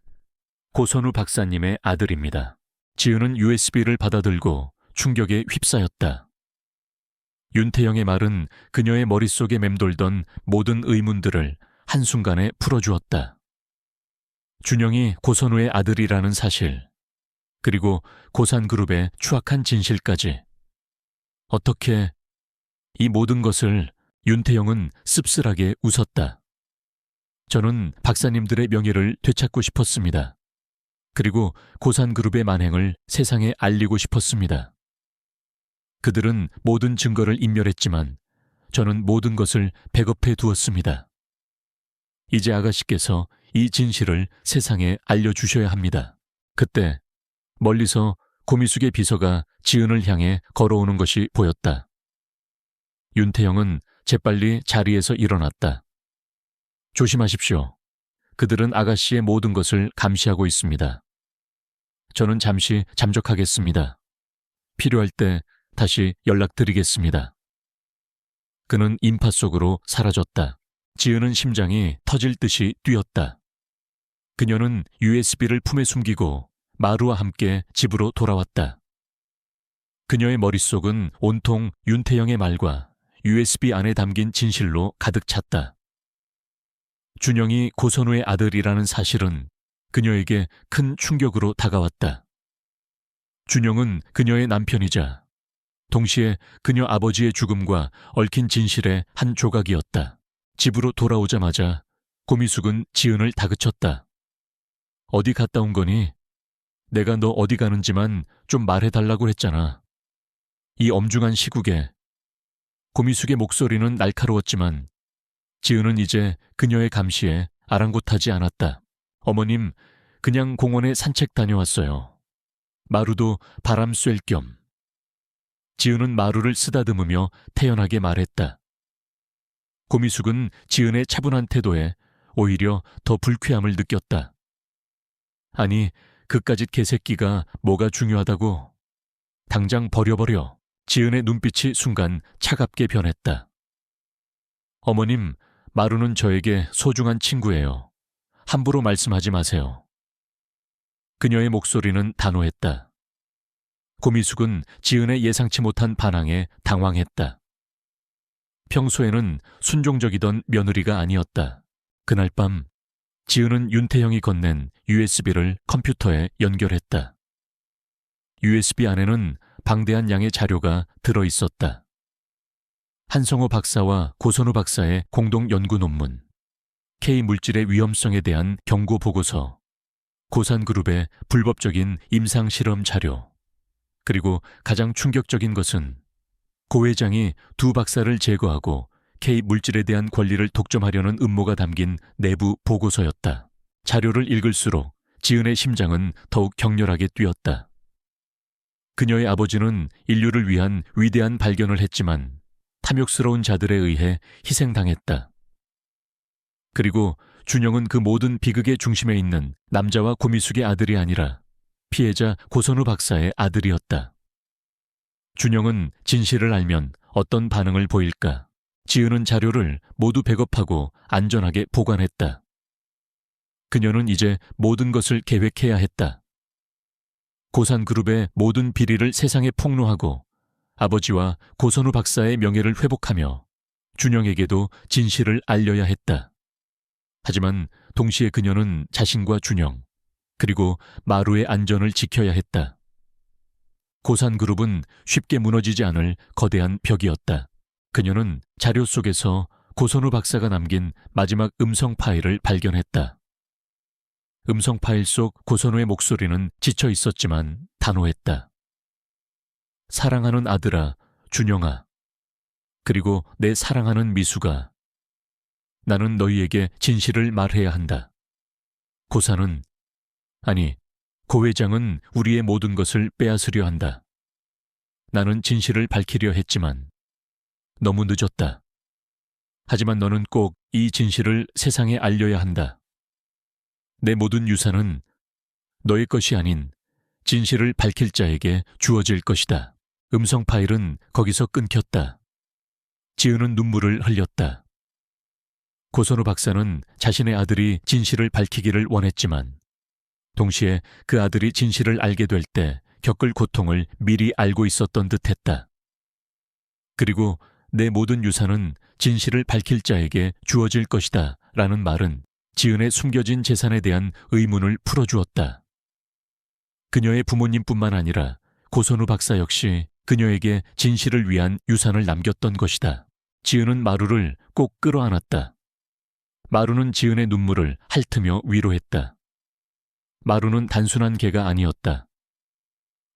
고선우 박사님의 아들입니다. 지은은 USB를 받아들고 충격에 휩싸였다. 윤태영의 말은 그녀의 머릿속에 맴돌던 모든 의문들을 한순간에 풀어주었다. 준영이 고선우의 아들이라는 사실, 그리고 고산그룹의 추악한 진실까지. 어떻게 이 모든 것을 윤태영은 씁쓸하게 웃었다. 저는 박사님들의 명예를 되찾고 싶었습니다. 그리고 고산그룹의 만행을 세상에 알리고 싶었습니다. 그들은 모든 증거를 인멸했지만 저는 모든 것을 백업해 두었습니다. 이제 아가씨께서 이 진실을 세상에 알려주셔야 합니다. 그때 멀리서 고미숙의 비서가 지은을 향해 걸어오는 것이 보였다. 윤태영은 재빨리 자리에서 일어났다. 조심하십시오. 그들은 아가씨의 모든 것을 감시하고 있습니다. 저는 잠시 잠적하겠습니다. 필요할 때 다시 연락드리겠습니다. 그는 인파 속으로 사라졌다. 지은은 심장이 터질 듯이 뛰었다. 그녀는 USB를 품에 숨기고 마루와 함께 집으로 돌아왔다. 그녀의 머릿속은 온통 윤태영의 말과 USB 안에 담긴 진실로 가득 찼다. 준영이 고선우의 아들이라는 사실은 그녀에게 큰 충격으로 다가왔다. 준영은 그녀의 남편이자 동시에 그녀 아버지의 죽음과 얽힌 진실의 한 조각이었다. 집으로 돌아오자마자 고미숙은 지은을 다그쳤다. 어디 갔다 온 거니? 내가 너 어디 가는지만 좀 말해달라고 했잖아. 이 엄중한 시국에. 고미숙의 목소리는 날카로웠지만 지은은 이제 그녀의 감시에 아랑곳하지 않았다. 어머님, 그냥 공원에 산책 다녀왔어요. 마루도 바람 쐴 겸. 지은은 마루를 쓰다듬으며 태연하게 말했다. 고미숙은 지은의 차분한 태도에 오히려 더 불쾌함을 느꼈다. 아니, 그까짓 개새끼가 뭐가 중요하다고. 당장 버려버려. 지은의 눈빛이 순간 차갑게 변했다. 어머님, 마루는 저에게 소중한 친구예요. 함부로 말씀하지 마세요. 그녀의 목소리는 단호했다. 고미숙은 지은의 예상치 못한 반항에 당황했다. 평소에는 순종적이던 며느리가 아니었다. 그날 밤 지은은 윤태영이 건넨 USB를 컴퓨터에 연결했다. USB 안에는 방대한 양의 자료가 들어있었다. 한성호 박사와 고선우 박사의 공동 연구 논문, K물질의 위험성에 대한 경고 보고서, 고산그룹의 불법적인 임상실험 자료, 그리고 가장 충격적인 것은 고 회장이 두 박사를 제거하고 K물질에 대한 권리를 독점하려는 음모가 담긴 내부 보고서였다. 자료를 읽을수록 지은의 심장은 더욱 격렬하게 뛰었다. 그녀의 아버지는 인류를 위한 위대한 발견을 했지만 탐욕스러운 자들에 의해 희생당했다. 그리고 준영은 그 모든 비극의 중심에 있는 남자와 고미숙의 아들이 아니라 피해자 고선우 박사의 아들이었다. 준영은 진실을 알면 어떤 반응을 보일까? 지은은 자료를 모두 백업하고 안전하게 보관했다. 그녀는 이제 모든 것을 계획해야 했다. 고산그룹의 모든 비리를 세상에 폭로하고 아버지와 고선우 박사의 명예를 회복하며 준영에게도 진실을 알려야 했다. 하지만 동시에 그녀는 자신과 준영, 그리고 마루의 안전을 지켜야 했다. 고산그룹은 쉽게 무너지지 않을 거대한 벽이었다. 그녀는 자료 속에서 고선우 박사가 남긴 마지막 음성 파일을 발견했다. 음성 파일 속 고선우의 목소리는 지쳐 있었지만 단호했다. 사랑하는 아들아, 준영아, 그리고 내 사랑하는 미수가, 나는 너희에게 진실을 말해야 한다. 고사는, 아니, 고 회장은 우리의 모든 것을 빼앗으려 한다. 나는 진실을 밝히려 했지만 너무 늦었다. 하지만 너는 꼭 이 진실을 세상에 알려야 한다. 내 모든 유산은 너의 것이 아닌 진실을 밝힐 자에게 주어질 것이다. 음성 파일은 거기서 끊겼다. 지은은 눈물을 흘렸다. 고선우 박사는 자신의 아들이 진실을 밝히기를 원했지만 동시에 그 아들이 진실을 알게 될 때 겪을 고통을 미리 알고 있었던 듯했다. 그리고 내 모든 유산은 진실을 밝힐 자에게 주어질 것이다 라는 말은 지은의 숨겨진 재산에 대한 의문을 풀어주었다. 그녀의 부모님뿐만 아니라 고선우 박사 역시 그녀에게 진실을 위한 유산을 남겼던 것이다. 지은은 마루를 꼭 끌어안았다. 마루는 지은의 눈물을 핥으며 위로했다. 마루는 단순한 개가 아니었다.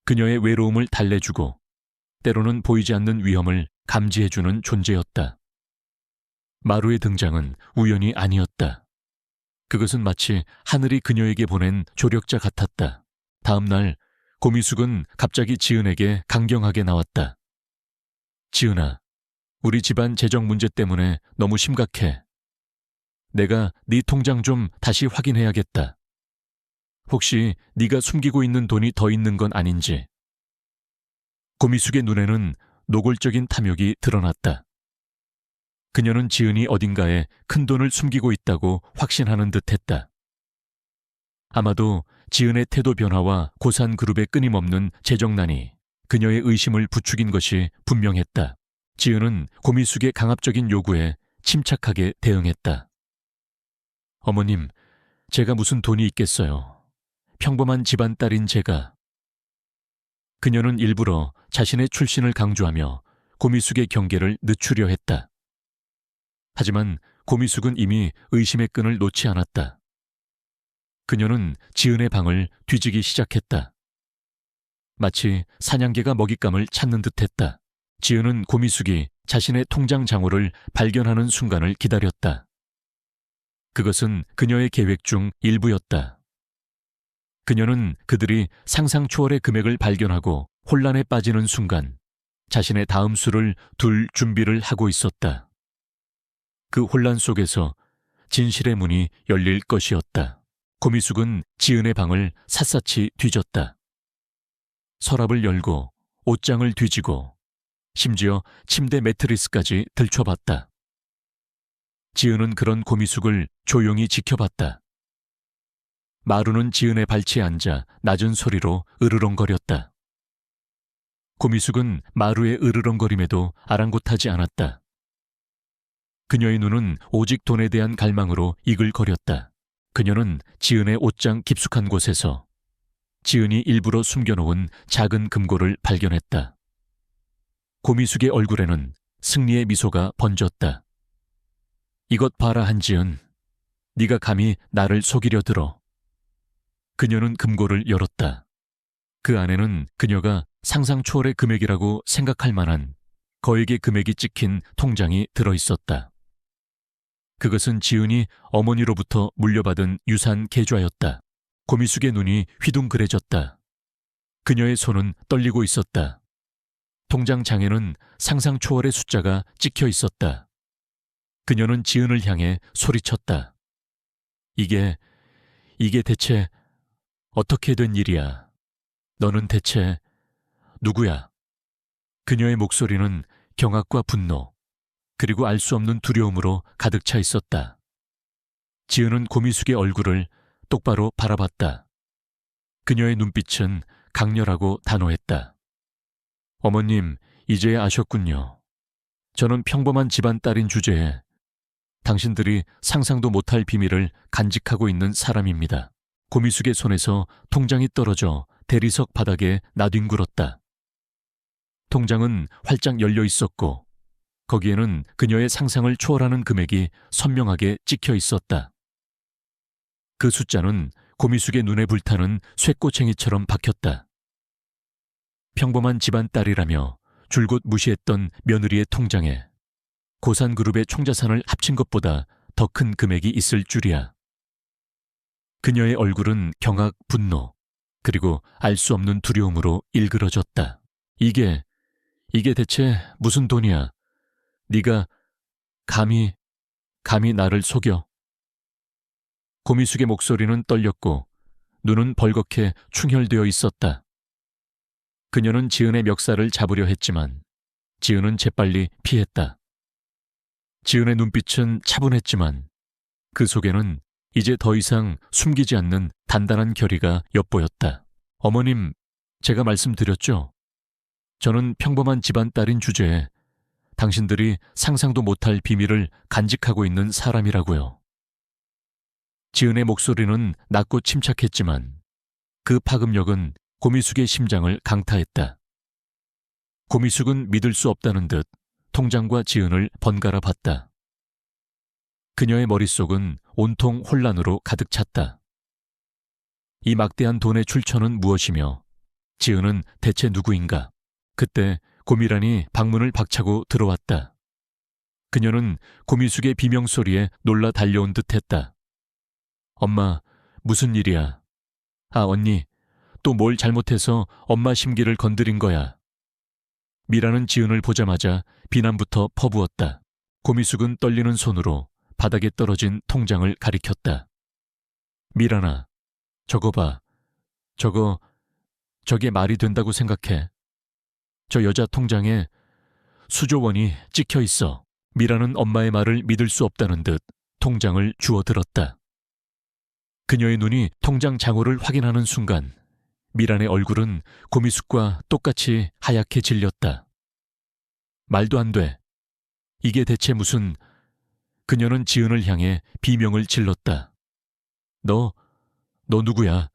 그녀의 외로움을 달래주고 때로는 보이지 않는 위험을 감지해주는 존재였다. 마루의 등장은 우연이 아니었다. 그것은 마치 하늘이 그녀에게 보낸 조력자 같았다. 다음 날 고미숙은 갑자기 지은에게 강경하게 나왔다. 지은아, 우리 집안 재정 문제 때문에 너무 심각해. 내가 네 통장 좀 다시 확인해야겠다. 혹시 네가 숨기고 있는 돈이 더 있는 건 아닌지. 고미숙의 눈에는 노골적인 탐욕이 드러났다. 그녀는 지은이 어딘가에 큰 돈을 숨기고 있다고 확신하는 듯했다. 아마도 지은의 태도 변화와 고산그룹의 끊임없는 재정난이 그녀의 의심을 부추긴 것이 분명했다. 지은은 고미숙의 강압적인 요구에 침착하게 대응했다. 어머님, 제가 무슨 돈이 있겠어요. 평범한 집안 딸인 제가. 그녀는 일부러 자신의 출신을 강조하며 고미숙의 경계를 늦추려 했다. 하지만 고미숙은 이미 의심의 끈을 놓지 않았다. 그녀는 지은의 방을 뒤지기 시작했다. 마치 사냥개가 먹잇감을 찾는 듯했다. 지은은 고미숙이 자신의 통장 잔고를 발견하는 순간을 기다렸다. 그것은 그녀의 계획 중 일부였다. 그녀는 그들이 상상 초월의 금액을 발견하고 혼란에 빠지는 순간 자신의 다음 수를 둘 준비를 하고 있었다. 그 혼란 속에서 진실의 문이 열릴 것이었다. 고미숙은 지은의 방을 샅샅이 뒤졌다. 서랍을 열고 옷장을 뒤지고 심지어 침대 매트리스까지 들춰봤다. 지은은 그런 고미숙을 조용히 지켜봤다. 마루는 지은의 발치에 앉아 낮은 소리로 으르렁거렸다. 고미숙은 마루의 으르렁거림에도 아랑곳하지 않았다. 그녀의 눈은 오직 돈에 대한 갈망으로 이글거렸다. 그녀는 지은의 옷장 깊숙한 곳에서 지은이 일부러 숨겨놓은 작은 금고를 발견했다. 고미숙의 얼굴에는 승리의 미소가 번졌다. 이것 봐라 한지은, 네가 감히 나를 속이려 들어. 그녀는 금고를 열었다. 그 안에는 그녀가 상상 초월의 금액이라고 생각할 만한 거액의 금액이 찍힌 통장이 들어있었다. 그것은 지은이 어머니로부터 물려받은 유산 계좌였다. 고미숙의 눈이 휘둥그레졌다. 그녀의 손은 떨리고 있었다. 통장 장에는 상상 초월의 숫자가 찍혀 있었다. 그녀는 지은을 향해 소리쳤다. 이게 대체 어떻게 된 일이야? 너는 대체 누구야? 그녀의 목소리는 경악과 분노, 그리고 알 수 없는 두려움으로 가득 차 있었다. 지은은 고미숙의 얼굴을 똑바로 바라봤다. 그녀의 눈빛은 강렬하고 단호했다. 어머님, 이제야 아셨군요. 저는 평범한 집안 딸인 주제에 당신들이 상상도 못할 비밀을 간직하고 있는 사람입니다. 고미숙의 손에서 통장이 떨어져 대리석 바닥에 나뒹굴었다. 통장은 활짝 열려 있었고 거기에는 그녀의 상상을 초월하는 금액이 선명하게 찍혀 있었다. 그 숫자는 고미숙의 눈에 불타는 쇠꼬챙이처럼 박혔다. 평범한 집안 딸이라며 줄곧 무시했던 며느리의 통장에 고산그룹의 총자산을 합친 것보다 더 큰 금액이 있을 줄이야. 그녀의 얼굴은 경악, 분노, 그리고 알 수 없는 두려움으로 일그러졌다. 이게 대체 무슨 돈이야? 네가 감히 나를 속여? 고미숙의 목소리는 떨렸고 눈은 벌겋게 충혈되어 있었다. 그녀는 지은의 멱살을 잡으려 했지만 지은은 재빨리 피했다. 지은의 눈빛은 차분했지만 그 속에는 이제 더 이상 숨기지 않는 단단한 결의가 엿보였다. 어머님, 제가 말씀드렸죠? 저는 평범한 집안 딸인 주제에 당신들이 상상도 못할 비밀을 간직하고 있는 사람이라고요. 지은의 목소리는 낮고 침착했지만 그 파급력은 고미숙의 심장을 강타했다. 고미숙은 믿을 수 없다는 듯 통장과 지은을 번갈아 봤다. 그녀의 머릿속은 온통 혼란으로 가득 찼다. 이 막대한 돈의 출처는 무엇이며 지은은 대체 누구인가? 그때 고미란이 방문을 박차고 들어왔다. 그녀는 고미숙의 비명소리에 놀라 달려온 듯했다. 엄마, 무슨 일이야? 아, 언니, 또 뭘 잘못해서 엄마 심기를 건드린 거야. 미라는 지은을 보자마자 비난부터 퍼부었다. 고미숙은 떨리는 손으로 바닥에 떨어진 통장을 가리켰다. 미란아, 저거 봐. 저게 말이 된다고 생각해. 저 여자 통장에 수조 원이 찍혀 있어. 미라는 엄마의 말을 믿을 수 없다는 듯 통장을 주워들었다. 그녀의 눈이 통장 잔고를 확인하는 순간 미란의 얼굴은 고미숙과 똑같이 하얗게 질렸다. 말도 안 돼. 이게 대체 무슨... 그녀는 지은을 향해 비명을 질렀다. 너 누구야?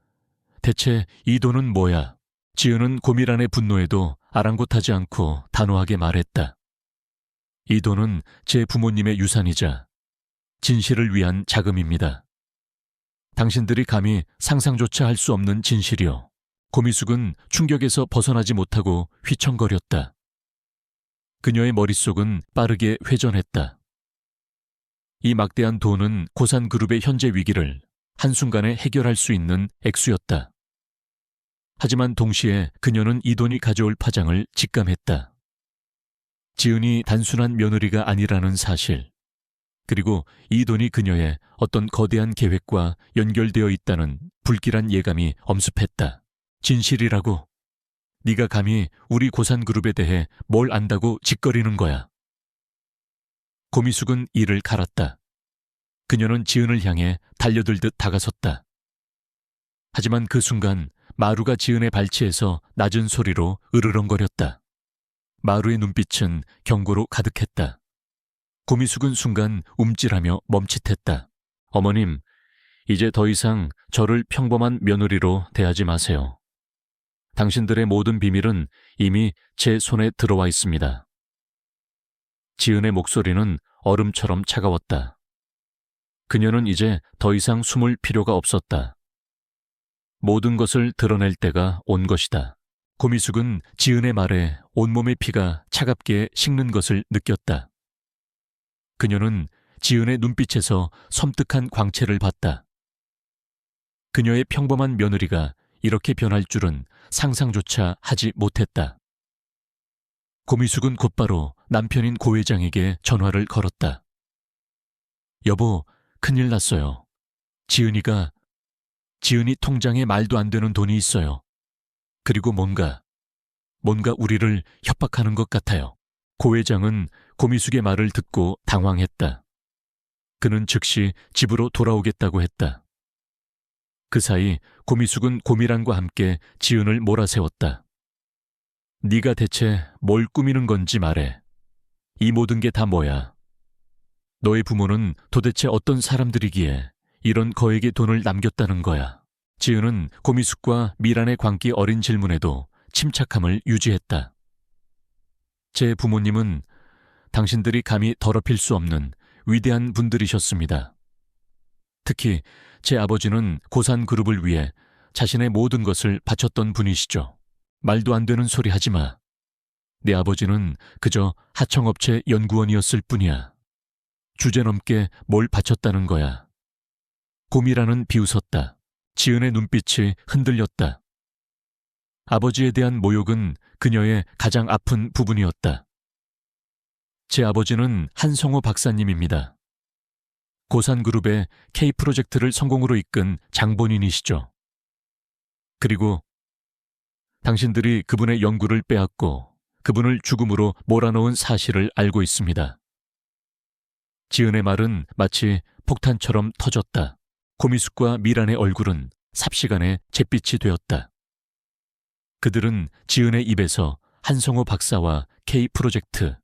대체 이 돈은 뭐야? 지은은 고미란의 분노에도 아랑곳하지 않고 단호하게 말했다. 이 돈은 제 부모님의 유산이자 진실을 위한 자금입니다. 당신들이 감히 상상조차 할 수 없는 진실이요. 고미숙은 충격에서 벗어나지 못하고 휘청거렸다. 그녀의 머릿속은 빠르게 회전했다. 이 막대한 돈은 고산그룹의 현재 위기를 한순간에 해결할 수 있는 액수였다. 하지만 동시에 그녀는 이 돈이 가져올 파장을 직감했다. 지은이 단순한 며느리가 아니라는 사실, 그리고 이 돈이 그녀의 어떤 거대한 계획과 연결되어 있다는 불길한 예감이 엄습했다. 진실이라고? 네가 감히 우리 고산그룹에 대해 뭘 안다고 짓거리는 거야. 고미숙은 이를 갈았다. 그녀는 지은을 향해 달려들듯 다가섰다. 하지만 그 순간 마루가 지은의 발치에서 낮은 소리로 으르렁거렸다. 마루의 눈빛은 경고로 가득했다. 고미숙은 순간 움찔하며 멈칫했다. 어머님, 이제 더 이상 저를 평범한 며느리로 대하지 마세요. 당신들의 모든 비밀은 이미 제 손에 들어와 있습니다. 지은의 목소리는 얼음처럼 차가웠다. 그녀는 이제 더 이상 숨을 필요가 없었다. 모든 것을 드러낼 때가 온 것이다. 고미숙은 지은의 말에 온몸의 피가 차갑게 식는 것을 느꼈다. 그녀는 지은의 눈빛에서 섬뜩한 광채를 봤다. 그녀의 평범한 며느리가 이렇게 변할 줄은 상상조차 하지 못했다. 고미숙은 곧바로 남편인 고 회장에게 전화를 걸었다. 여보, 큰일 났어요. 지은이 통장에 말도 안 되는 돈이 있어요. 그리고 뭔가 우리를 협박하는 것 같아요. 고 회장은 고미숙의 말을 듣고 당황했다. 그는 즉시 집으로 돌아오겠다고 했다. 그 사이 고미숙은 고미란과 함께 지은을 몰아세웠다. 네가 대체 뭘 꾸미는 건지 말해. 이 모든 게 다 뭐야? 너의 부모는 도대체 어떤 사람들이기에 이런 거액의 돈을 남겼다는 거야. 지은은 고미숙과 미란의 광기 어린 질문에도 침착함을 유지했다. 제 부모님은 당신들이 감히 더럽힐 수 없는 위대한 분들이셨습니다. 특히 제 아버지는 고산그룹을 위해 자신의 모든 것을 바쳤던 분이시죠. 말도 안 되는 소리 하지 마. 내 아버지는 그저 하청업체 연구원이었을 뿐이야. 주제넘게 뭘 바쳤다는 거야. 고미란은 비웃었다. 지은의 눈빛이 흔들렸다. 아버지에 대한 모욕은 그녀의 가장 아픈 부분이었다. 제 아버지는 한성호 박사님입니다. 고산그룹의 K프로젝트를 성공으로 이끈 장본인이시죠. 그리고 당신들이 그분의 연구를 빼앗고 그분을 죽음으로 몰아넣은 사실을 알고 있습니다. 지은의 말은 마치 폭탄처럼 터졌다. 고미숙과 미란의 얼굴은 삽시간에 잿빛이 되었다. 그들은 지은의 입에서 한성호 박사와 K 프로젝트,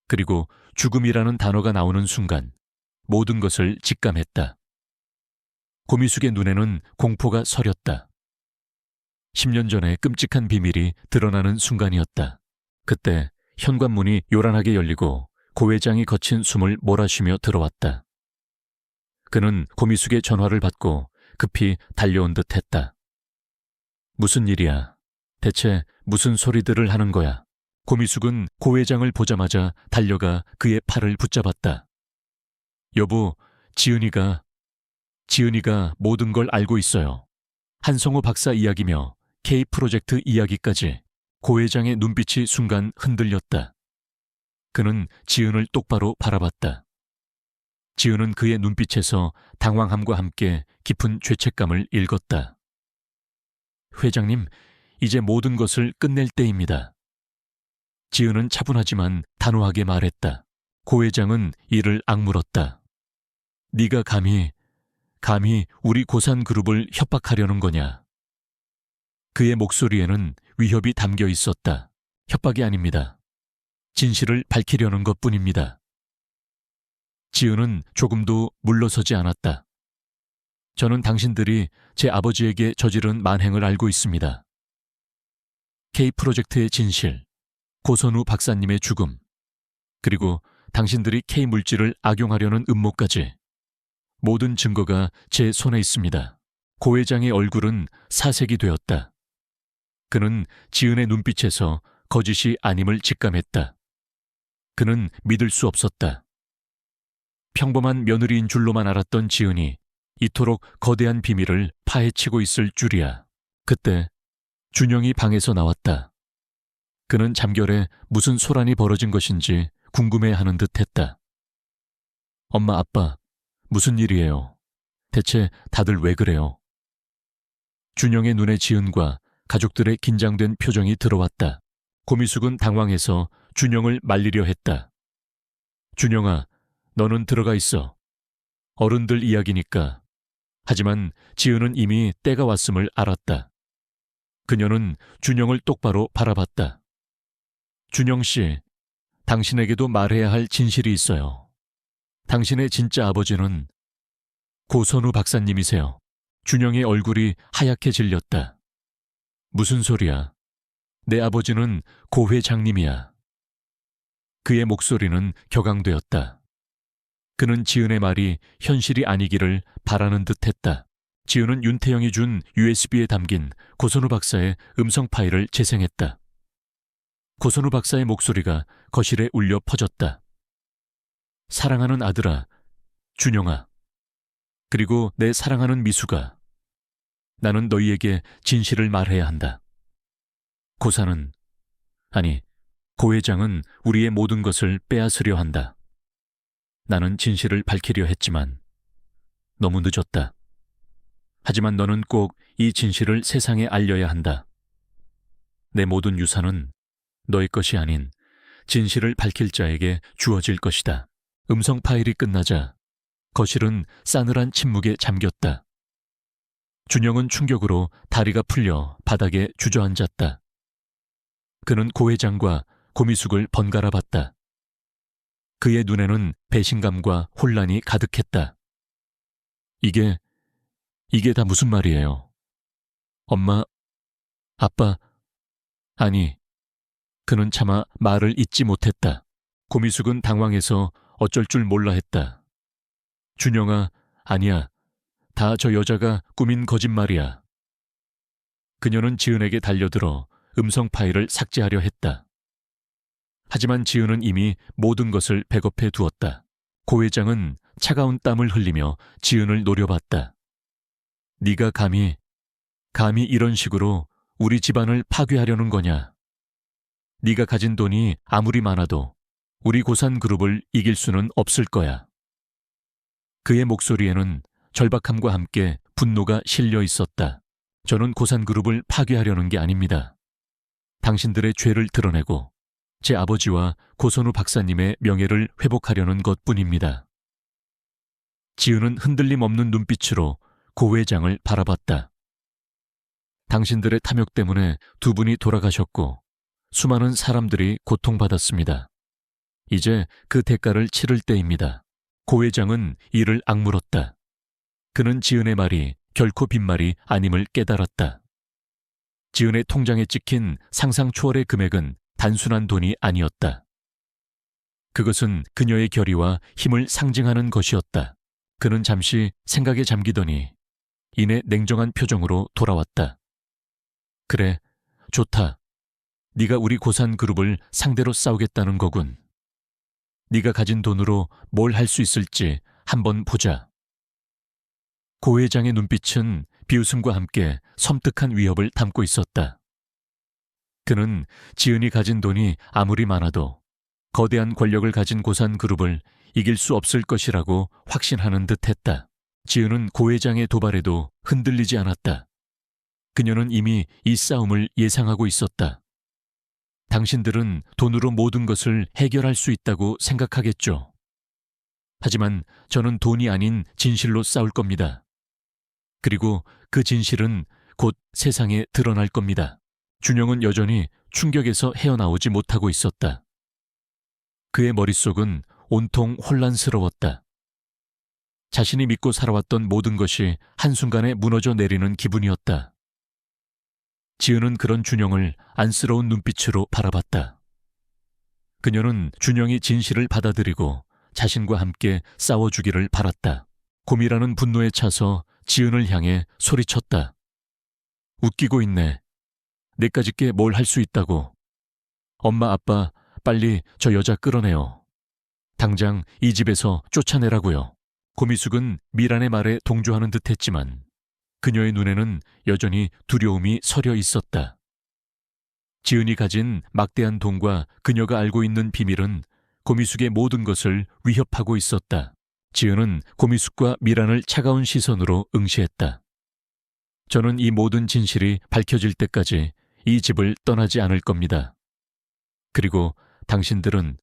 그리고 죽음이라는 단어가 나오는 순간 모든 것을 직감했다. 고미숙의 눈에는 공포가 서렸다. 10년 전의 끔찍한 비밀이 드러나는 순간이었다. 그때 현관문이 요란하게 열리고 고 회장이 거친 숨을 몰아쉬며 들어왔다. 그는 고미숙의 전화를 받고 급히 달려온 듯 했다. 무슨 일이야? 대체 무슨 소리들을 하는 거야? 고미숙은 고 회장을 보자마자 달려가 그의 팔을 붙잡았다. 여보, 지은이가 모든 걸 알고 있어요. 한성호 박사 이야기며 K 프로젝트 이야기까지. 고 회장의 눈빛이 순간 흔들렸다. 그는 지은을 똑바로 바라봤다. 지은은 그의 눈빛에서 당황함과 함께 깊은 죄책감을 읽었다. 회장님, 이제 모든 것을 끝낼 때입니다. 지은은 차분하지만 단호하게 말했다. 고 회장은 이를 악물었다. 네가 감히 우리 고산그룹을 협박하려는 거냐? 그의 목소리에는 위협이 담겨 있었다. 협박이 아닙니다. 진실을 밝히려는 것뿐입니다. 지은은 조금도 물러서지 않았다. 저는 당신들이 제 아버지에게 저지른 만행을 알고 있습니다. K 프로젝트의 진실, 고선우 박사님의 죽음, 그리고 당신들이 K 물질을 악용하려는 음모까지 모든 증거가 제 손에 있습니다. 고 회장의 얼굴은 사색이 되었다. 그는 지은의 눈빛에서 거짓이 아님을 직감했다. 그는 믿을 수 없었다. 평범한 며느리인 줄로만 알았던 지은이 이토록 거대한 비밀을 파헤치고 있을 줄이야. 그때 준영이 방에서 나왔다. 그는 잠결에 무슨 소란이 벌어진 것인지 궁금해하는 듯 했다. 엄마, 아빠, 무슨 일이에요? 대체 다들 왜 그래요? 준영의 눈에 지은과 가족들의 긴장된 표정이 들어왔다. 고미숙은 당황해서 준영을 말리려 했다. 준영아, 너는 들어가 있어. 어른들 이야기니까. 하지만 지은은 이미 때가 왔음을 알았다. 그녀는 준영을 똑바로 바라봤다. 준영 씨, 당신에게도 말해야 할 진실이 있어요. 당신의 진짜 아버지는 고선우 박사님이세요. 준영의 얼굴이 하얗게 질렸다. 무슨 소리야? 내 아버지는 고 회장님이야. 그의 목소리는 격앙되었다. 그는 지은의 말이 현실이 아니기를 바라는 듯 했다. 지은은 윤태영이 준 USB에 담긴 고선우 박사의 음성 파일을 재생했다. 고선우 박사의 목소리가 거실에 울려 퍼졌다. 사랑하는 아들아, 준영아, 그리고 내 사랑하는 미수가, 나는 너희에게 진실을 말해야 한다. 고사는, 아니, 고 회장은 우리의 모든 것을 빼앗으려 한다. 나는 진실을 밝히려 했지만 너무 늦었다. 하지만 너는 꼭 이 진실을 세상에 알려야 한다. 내 모든 유산은 너의 것이 아닌 진실을 밝힐 자에게 주어질 것이다. 음성 파일이 끝나자 거실은 싸늘한 침묵에 잠겼다. 준영은 충격으로 다리가 풀려 바닥에 주저앉았다. 그는 고 회장과 고미숙을 번갈아 봤다. 그의 눈에는 배신감과 혼란이 가득했다. 이게 다 무슨 말이에요? 엄마, 아빠, 아니, 그는 차마 말을 잇지 못했다. 고미숙은 당황해서 어쩔 줄 몰라 했다. 준영아, 아니야. 다 저 여자가 꾸민 거짓말이야. 그녀는 지은에게 달려들어 음성 파일을 삭제하려 했다. 하지만 지은은 이미 모든 것을 백업해 두었다. 고 회장은 차가운 땀을 흘리며 지은을 노려봤다. 네가 감히 이런 식으로 우리 집안을 파괴하려는 거냐? 네가 가진 돈이 아무리 많아도 우리 고산그룹을 이길 수는 없을 거야. 그의 목소리에는 절박함과 함께 분노가 실려 있었다. 저는 고산그룹을 파괴하려는 게 아닙니다. 당신들의 죄를 드러내고 제 아버지와 고선우 박사님의 명예를 회복하려는 것뿐입니다. 지은은 흔들림 없는 눈빛으로 고 회장을 바라봤다. 당신들의 탐욕 때문에 두 분이 돌아가셨고 수많은 사람들이 고통받았습니다. 이제 그 대가를 치를 때입니다. 고 회장은 이를 악물었다. 그는 지은의 말이 결코 빈말이 아님을 깨달았다. 지은의 통장에 찍힌 상상 초월의 금액은 단순한 돈이 아니었다. 그것은 그녀의 결의와 힘을 상징하는 것이었다. 그는 잠시 생각에 잠기더니 이내 냉정한 표정으로 돌아왔다. 그래, 좋다. 네가 우리 고산 그룹을 상대로 싸우겠다는 거군. 네가 가진 돈으로 뭘 할 수 있을지 한번 보자. 고 회장의 눈빛은 비웃음과 함께 섬뜩한 위협을 담고 있었다. 그는 지은이 가진 돈이 아무리 많아도 거대한 권력을 가진 고산 그룹을 이길 수 없을 것이라고 확신하는 듯했다. 지은은 고 회장의 도발에도 흔들리지 않았다. 그녀는 이미 이 싸움을 예상하고 있었다. 당신들은 돈으로 모든 것을 해결할 수 있다고 생각하겠죠. 하지만 저는 돈이 아닌 진실로 싸울 겁니다. 그리고 그 진실은 곧 세상에 드러날 겁니다. 준영은 여전히 충격에서 헤어나오지 못하고 있었다. 그의 머릿속은 온통 혼란스러웠다. 자신이 믿고 살아왔던 모든 것이 한순간에 무너져 내리는 기분이었다. 지은은 그런 준영을 안쓰러운 눈빛으로 바라봤다. 그녀는 준영이 진실을 받아들이고 자신과 함께 싸워주기를 바랐다. 곰이라는 분노에 차서 지은을 향해 소리쳤다. 웃기고 있네. 내까짓게 뭘 할 수 있다고. 엄마 아빠 빨리 저 여자 끌어내요. 당장 이 집에서 쫓아내라고요. 고미숙은 미란의 말에 동조하는 듯했지만 그녀의 눈에는 여전히 두려움이 서려 있었다. 지은이 가진 막대한 돈과 그녀가 알고 있는 비밀은 고미숙의 모든 것을 위협하고 있었다. 지은은 고미숙과 미란을 차가운 시선으로 응시했다. 저는 이 모든 진실이 밝혀질 때까지 이 집을 떠나지 않을 겁니다. 그리고 당신들은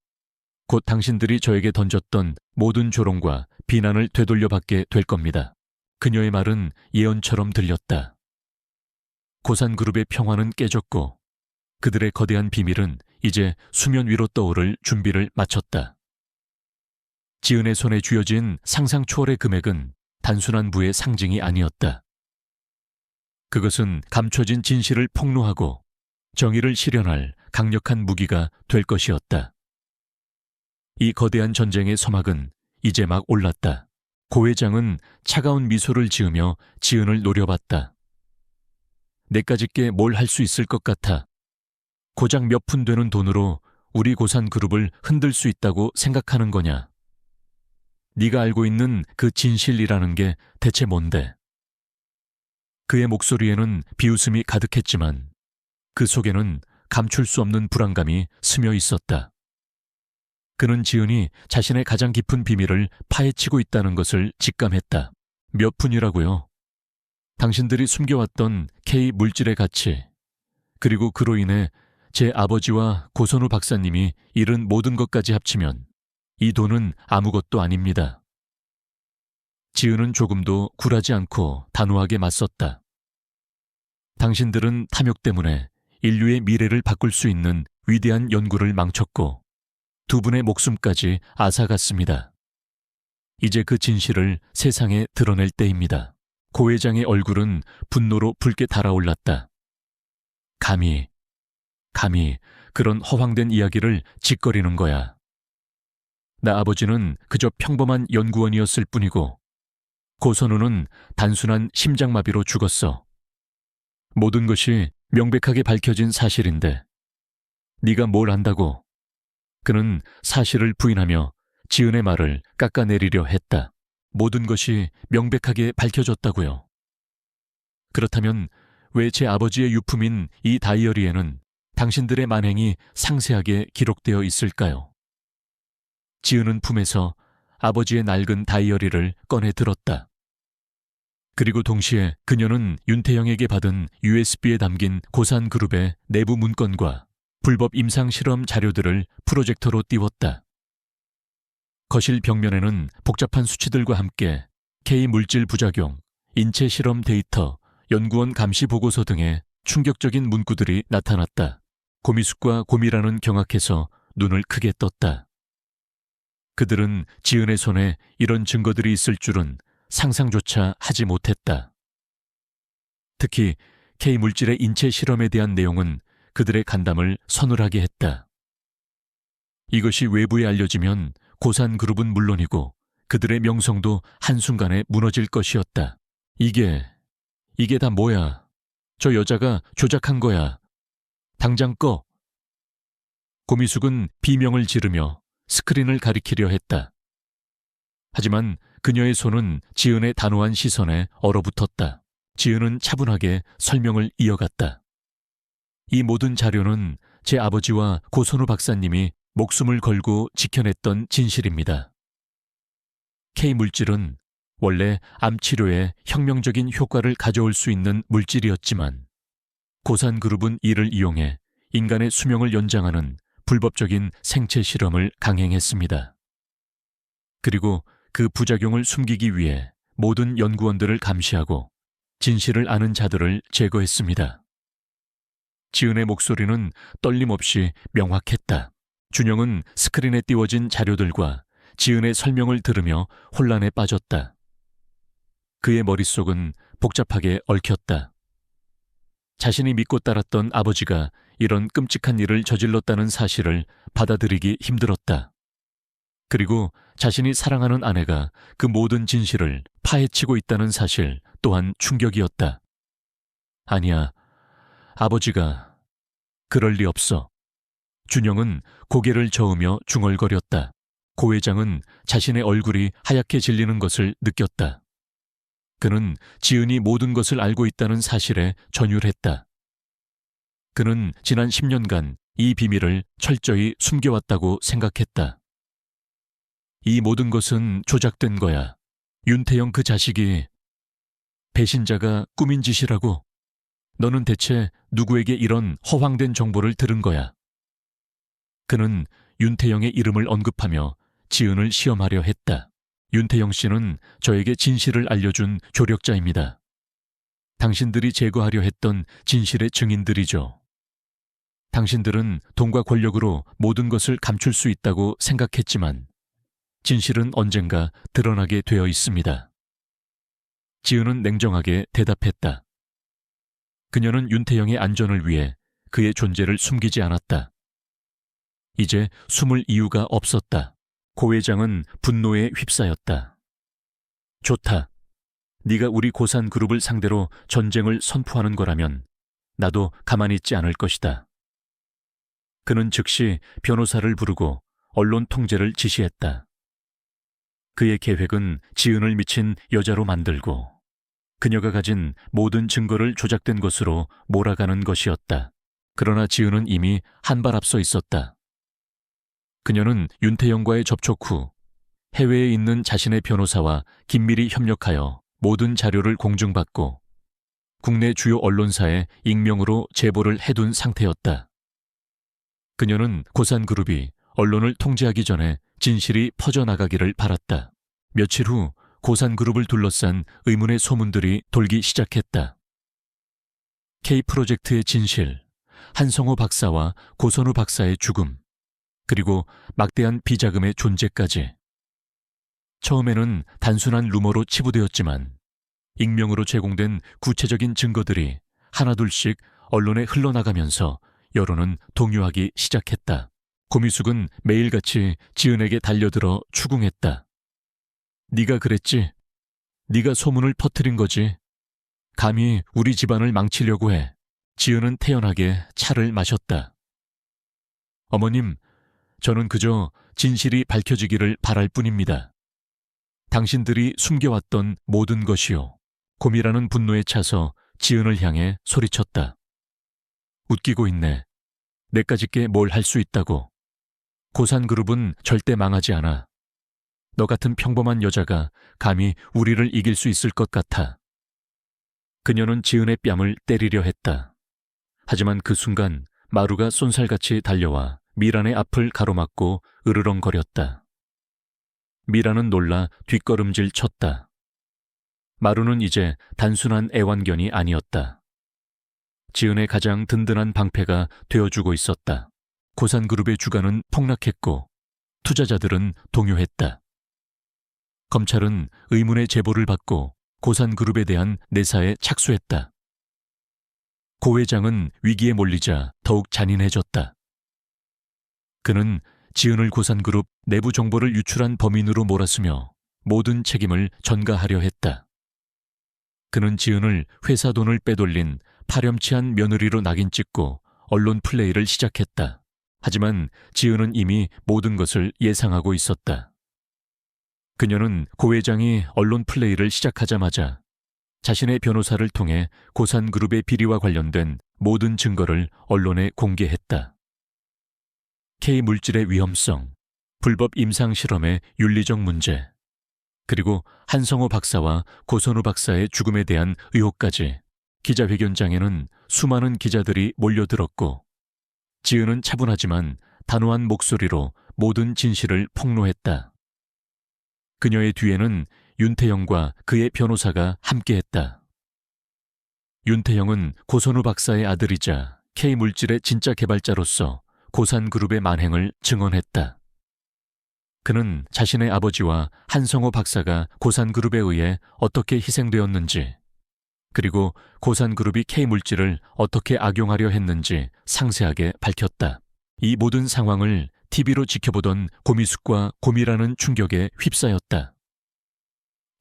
곧 당신들이 저에게 던졌던 모든 조롱과 비난을 되돌려받게 될 겁니다. 그녀의 말은 예언처럼 들렸다. 고산그룹의 평화는 깨졌고 그들의 거대한 비밀은 이제 수면 위로 떠오를 준비를 마쳤다. 지은의 손에 쥐어진 상상 초월의 금액은 단순한 부의 상징이 아니었다. 그것은 감춰진 진실을 폭로하고 정의를 실현할 강력한 무기가 될 것이었다. 이 거대한 전쟁의 서막은 이제 막 올랐다. 고 회장은 차가운 미소를 지으며 지은을 노려봤다. 내까짓게 뭘 할 수 있을 것 같아. 고작 몇 푼 되는 돈으로 우리 고산 그룹을 흔들 수 있다고 생각하는 거냐? 네가 알고 있는 그 진실이라는 게 대체 뭔데? 그의 목소리에는 비웃음이 가득했지만 그 속에는 감출 수 없는 불안감이 스며 있었다. 그는 지은이 자신의 가장 깊은 비밀을 파헤치고 있다는 것을 직감했다. 몇 푼이라고요? 당신들이 숨겨왔던 K 물질의 가치, 그리고 그로 인해 제 아버지와 고선우 박사님이 잃은 모든 것까지 합치면 이 돈은 아무것도 아닙니다. 지은은 조금도 굴하지 않고 단호하게 맞섰다. 당신들은 탐욕 때문에 인류의 미래를 바꿀 수 있는 위대한 연구를 망쳤고 두 분의 목숨까지 앗아갔습니다. 이제 그 진실을 세상에 드러낼 때입니다. 고 회장의 얼굴은 분노로 붉게 달아올랐다. 감히 그런 허황된 이야기를 짓거리는 거야. 나 아버지는 그저 평범한 연구원이었을 뿐이고 고선우는 단순한 심장마비로 죽었어. 모든 것이 명백하게 밝혀진 사실인데 네가 뭘 안다고. 그는 사실을 부인하며 지은의 말을 깎아내리려 했다. 모든 것이 명백하게 밝혀졌다고요. 그렇다면 왜 제 아버지의 유품인 이 다이어리에는 당신들의 만행이 상세하게 기록되어 있을까요? 지은은 품에서 아버지의 낡은 다이어리를 꺼내 들었다. 그리고 동시에 그녀는 윤태영에게 받은 USB에 담긴 고산그룹의 내부 문건과 불법 임상실험 자료들을 프로젝터로 띄웠다. 거실 벽면에는 복잡한 수치들과 함께 K 물질 부작용, 인체 실험 데이터, 연구원 감시 보고서 등의 충격적인 문구들이 나타났다. 고미숙과 고미라는 경악해서 눈을 크게 떴다. 그들은 지은의 손에 이런 증거들이 있을 줄은 상상조차 하지 못했다. 특히 K 물질의 인체 실험에 대한 내용은 그들의 간담을 서늘하게 했다. 이것이 외부에 알려지면 고산그룹은 물론이고 그들의 명성도 한순간에 무너질 것이었다. 이게 다 뭐야? 저 여자가 조작한 거야. 당장 꺼. 고미숙은 비명을 지르며 스크린을 가리키려 했다. 하지만 그녀의 손은 지은의 단호한 시선에 얼어붙었다. 지은은 차분하게 설명을 이어갔다. 이 모든 자료는 제 아버지와 고선우 박사님이 목숨을 걸고 지켜냈던 진실입니다. K물질은 원래 암 치료에 혁명적인 효과를 가져올 수 있는 물질이었지만 고산그룹은 이를 이용해 인간의 수명을 연장하는 불법적인 생체 실험을 강행했습니다. 그리고 그 부작용을 숨기기 위해 모든 연구원들을 감시하고 진실을 아는 자들을 제거했습니다. 지은의 목소리는 떨림없이 명확했다. 준영은 스크린에 띄워진 자료들과 지은의 설명을 들으며 혼란에 빠졌다. 그의 머릿속은 복잡하게 얽혔다. 자신이 믿고 따랐던 아버지가 이런 끔찍한 일을 저질렀다는 사실을 받아들이기 힘들었다. 그리고 자신이 사랑하는 아내가 그 모든 진실을 파헤치고 있다는 사실 또한 충격이었다. 아니야, 아버지가 그럴 리 없어. 준영은 고개를 저으며 중얼거렸다. 고 회장은 자신의 얼굴이 하얗게 질리는 것을 느꼈다. 그는 지은이 모든 것을 알고 있다는 사실에 전율했다. 그는 지난 10년간 이 비밀을 철저히 숨겨왔다고 생각했다. 이 모든 것은 조작된 거야. 윤태영 그 자식이 배신자가 꾸민 짓이라고. 너는 대체 누구에게 이런 허황된 정보를 들은 거야. 그는 윤태영의 이름을 언급하며 지은을 시험하려 했다. 윤태영 씨는 저에게 진실을 알려준 조력자입니다. 당신들이 제거하려 했던 진실의 증인들이죠. 당신들은 돈과 권력으로 모든 것을 감출 수 있다고 생각했지만 진실은 언젠가 드러나게 되어 있습니다. 지은은 냉정하게 대답했다. 그녀는 윤태영의 안전을 위해 그의 존재를 숨기지 않았다. 이제 숨을 이유가 없었다. 고 회장은 분노에 휩싸였다. 좋다. 네가 우리 고산그룹을 상대로 전쟁을 선포하는 거라면 나도 가만히 있지 않을 것이다. 그는 즉시 변호사를 부르고 언론 통제를 지시했다. 그의 계획은 지은을 미친 여자로 만들고 그녀가 가진 모든 증거를 조작된 것으로 몰아가는 것이었다. 그러나 지은은 이미 한 발 앞서 있었다. 그녀는 윤태영과의 접촉 후 해외에 있는 자신의 변호사와 긴밀히 협력하여 모든 자료를 공증받고 국내 주요 언론사에 익명으로 제보를 해둔 상태였다. 그녀는 고산그룹이 언론을 통제하기 전에 진실이 퍼져나가기를 바랐다. 며칠 후 고산그룹을 둘러싼 의문의 소문들이 돌기 시작했다. K프로젝트의 진실, 한성호 박사와 고선우 박사의 죽음, 그리고 막대한 비자금의 존재까지. 처음에는 단순한 루머로 치부되었지만 익명으로 제공된 구체적인 증거들이 하나둘씩 언론에 흘러나가면서 여론은 동요하기 시작했다. 고미숙은 매일같이 지은에게 달려들어 추궁했다. 네가 그랬지? 네가 소문을 퍼뜨린 거지? 감히 우리 집안을 망치려고 해. 지은은 태연하게 차를 마셨다. 어머님, 저는 그저 진실이 밝혀지기를 바랄 뿐입니다. 당신들이 숨겨왔던 모든 것이요. 고미라는 분노에 차서 지은을 향해 소리쳤다. 웃기고 있네. 내까짓게 뭘 할 수 있다고. 고산그룹은 절대 망하지 않아. 너 같은 평범한 여자가 감히 우리를 이길 수 있을 것 같아. 그녀는 지은의 뺨을 때리려 했다. 하지만 그 순간 마루가 쏜살같이 달려와 미란의 앞을 가로막고 으르렁거렸다. 미라는 놀라 뒷걸음질 쳤다. 마루는 이제 단순한 애완견이 아니었다. 지은의 가장 든든한 방패가 되어주고 있었다. 고산그룹의 주가는 폭락했고 투자자들은 동요했다. 검찰은 의문의 제보를 받고 고산그룹에 대한 내사에 착수했다. 고 회장은 위기에 몰리자 더욱 잔인해졌다. 그는 지은을 고산그룹 내부 정보를 유출한 범인으로 몰았으며 모든 책임을 전가하려 했다. 그는 지은을 회사 돈을 빼돌린 파렴치한 며느리로 낙인 찍고 언론 플레이를 시작했다. 하지만 지은은 이미 모든 것을 예상하고 있었다. 그녀는 고 회장이 언론 플레이를 시작하자마자 자신의 변호사를 통해 고산그룹의 비리와 관련된 모든 증거를 언론에 공개했다. K물질의 위험성, 불법 임상실험의 윤리적 문제, 그리고 한성호 박사와 고선우 박사의 죽음에 대한 의혹까지 기자회견장에는 수많은 기자들이 몰려들었고 지은은 차분하지만 단호한 목소리로 모든 진실을 폭로했다. 그녀의 뒤에는 윤태영과 그의 변호사가 함께했다. 윤태영은 고선우 박사의 아들이자 K물질의 진짜 개발자로서 고산그룹의 만행을 증언했다. 그는 자신의 아버지와 한성호 박사가 고산그룹에 의해 어떻게 희생되었는지, 그리고 고산그룹이 K물질을 어떻게 악용하려 했는지 상세하게 밝혔다. 이 모든 상황을 TV로 지켜보던 고미숙과 고미라는 충격에 휩싸였다.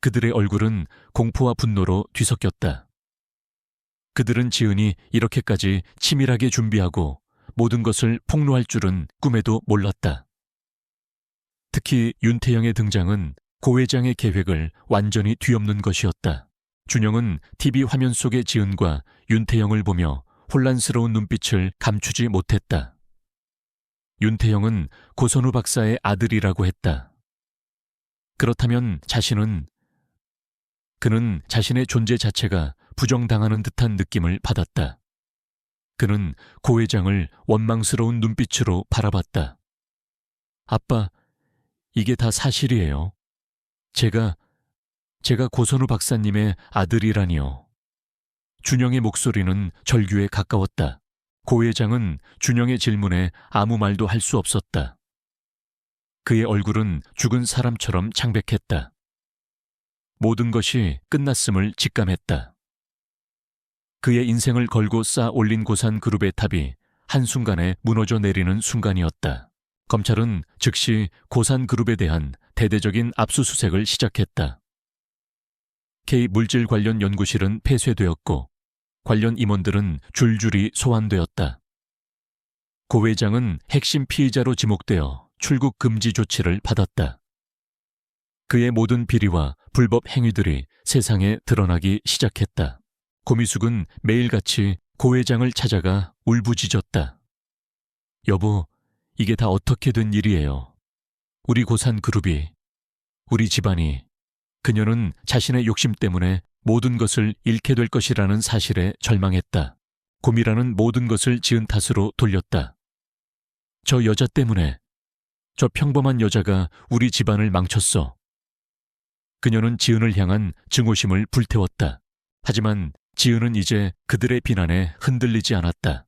그들의 얼굴은 공포와 분노로 뒤섞였다. 그들은 지은이 이렇게까지 치밀하게 준비하고 모든 것을 폭로할 줄은 꿈에도 몰랐다. 특히 윤태영의 등장은 고 회장의 계획을 완전히 뒤엎는 것이었다. 준영은 TV 화면 속의 지은과 윤태영을 보며 혼란스러운 눈빛을 감추지 못했다. 윤태영은 고선우 박사의 아들이라고 했다. 그렇다면 그는 자신의 존재 자체가 부정당하는 듯한 느낌을 받았다. 그는 고 회장을 원망스러운 눈빛으로 바라봤다. 아빠, 이게 다 사실이에요. 제가 고선우 박사님의 아들이라니요. 준영의 목소리는 절규에 가까웠다. 고 회장은 준영의 질문에 아무 말도 할 수 없었다. 그의 얼굴은 죽은 사람처럼 창백했다. 모든 것이 끝났음을 직감했다. 그의 인생을 걸고 쌓아 올린 고산그룹의 탑이 한순간에 무너져 내리는 순간이었다. 검찰은 즉시 고산그룹에 대한 대대적인 압수수색을 시작했다. K물질 관련 연구실은 폐쇄되었고 관련 임원들은 줄줄이 소환되었다. 고 회장은 핵심 피의자로 지목되어 출국 금지 조치를 받았다. 그의 모든 비리와 불법 행위들이 세상에 드러나기 시작했다. 고미숙은 매일같이 고 회장을 찾아가 울부짖었다. 여보, 이게 다 어떻게 된 일이에요. 우리 고산그룹이, 우리 집안이, 그녀는 자신의 욕심 때문에 모든 것을 잃게 될 것이라는 사실에 절망했다. 고미라는 모든 것을 지은 탓으로 돌렸다. 저 여자 때문에, 저 평범한 여자가 우리 집안을 망쳤어. 그녀는 지은을 향한 증오심을 불태웠다. 하지만 지은은 이제 그들의 비난에 흔들리지 않았다.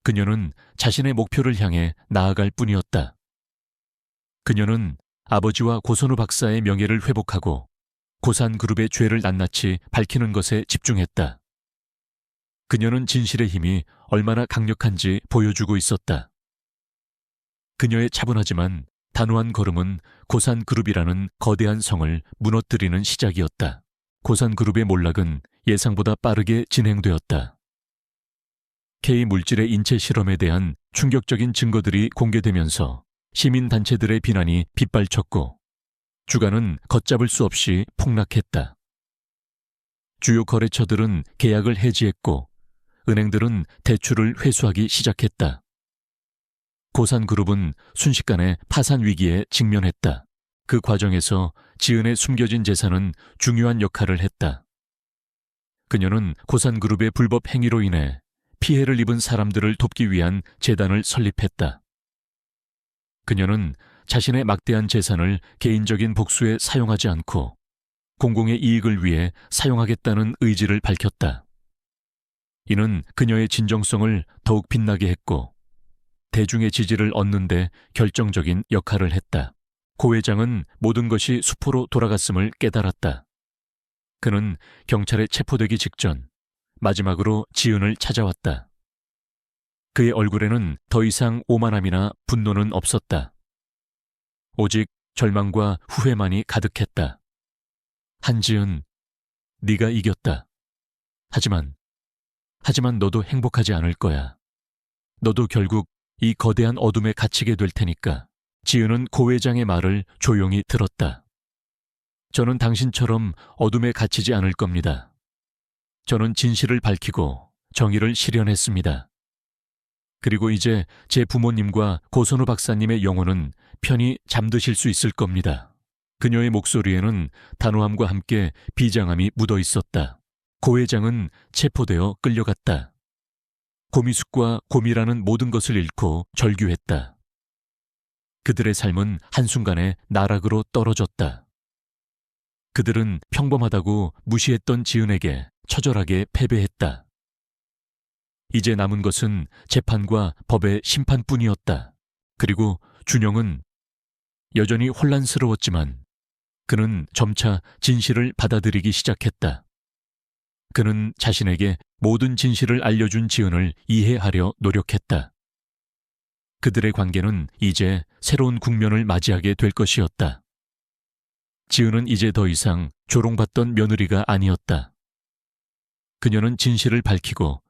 그녀는 자신의 목표를 향해 나아갈 뿐이었다. 그녀는 아버지와 고선우 박사의 명예를 회복하고 고산그룹의 죄를 낱낱이 밝히는 것에 집중했다. 그녀는 진실의 힘이 얼마나 강력한지 보여주고 있었다. 그녀의 차분하지만 단호한 걸음은 고산그룹이라는 거대한 성을 무너뜨리는 시작이었다. 고산그룹의 몰락은 예상보다 빠르게 진행되었다. K물질의 인체 실험에 대한 충격적인 증거들이 공개되면서 시민단체들의 비난이 빗발쳤고 주가는 걷잡을 수 없이 폭락했다. 주요 거래처들은 계약을 해지했고 은행들은 대출을 회수하기 시작했다. 고산그룹은 순식간에 파산 위기에 직면했다. 그 과정에서 지은의 숨겨진 재산은 중요한 역할을 했다. 그녀는 고산그룹의 불법 행위로 인해 피해를 입은 사람들을 돕기 위한 재단을 설립했다. 그녀는 자신의 막대한 재산을 개인적인 복수에 사용하지 않고 공공의 이익을 위해 사용하겠다는 의지를 밝혔다. 이는 그녀의 진정성을 더욱 빛나게 했고 대중의 지지를 얻는 데 결정적인 역할을 했다. 고 회장은 모든 것이 수포로 돌아갔음을 깨달았다. 그는 경찰에 체포되기 직전 마지막으로 지은을 찾아왔다. 그의 얼굴에는 더 이상 오만함이나 분노는 없었다. 오직 절망과 후회만이 가득했다. 한지은, 네가 이겼다. 하지만 너도 행복하지 않을 거야. 너도 결국 이 거대한 어둠에 갇히게 될 테니까. 지은은 고 회장의 말을 조용히 들었다. 저는 당신처럼 어둠에 갇히지 않을 겁니다. 저는 진실을 밝히고 정의를 실현했습니다. 그리고 이제 제 부모님과 고선우 박사님의 영혼은 편히 잠드실 수 있을 겁니다. 그녀의 목소리에는 단호함과 함께 비장함이 묻어 있었다. 고 회장은 체포되어 끌려갔다. 고미숙과 고미라는 모든 것을 잃고 절규했다. 그들의 삶은 한순간에 나락으로 떨어졌다. 그들은 평범하다고 무시했던 지은에게 처절하게 패배했다. 이제 남은 것은 재판과 법의 심판뿐이었다. 그리고 준영은 여전히 혼란스러웠지만 그는 점차 진실을 받아들이기 시작했다. 그는 자신에게 모든 진실을 알려준 지은을 이해하려 노력했다. 그들의 관계는 이제 새로운 국면을 맞이하게 될 것이었다. 지은은 이제 더 이상 조롱받던 며느리가 아니었다. 그녀는 진실을 밝히고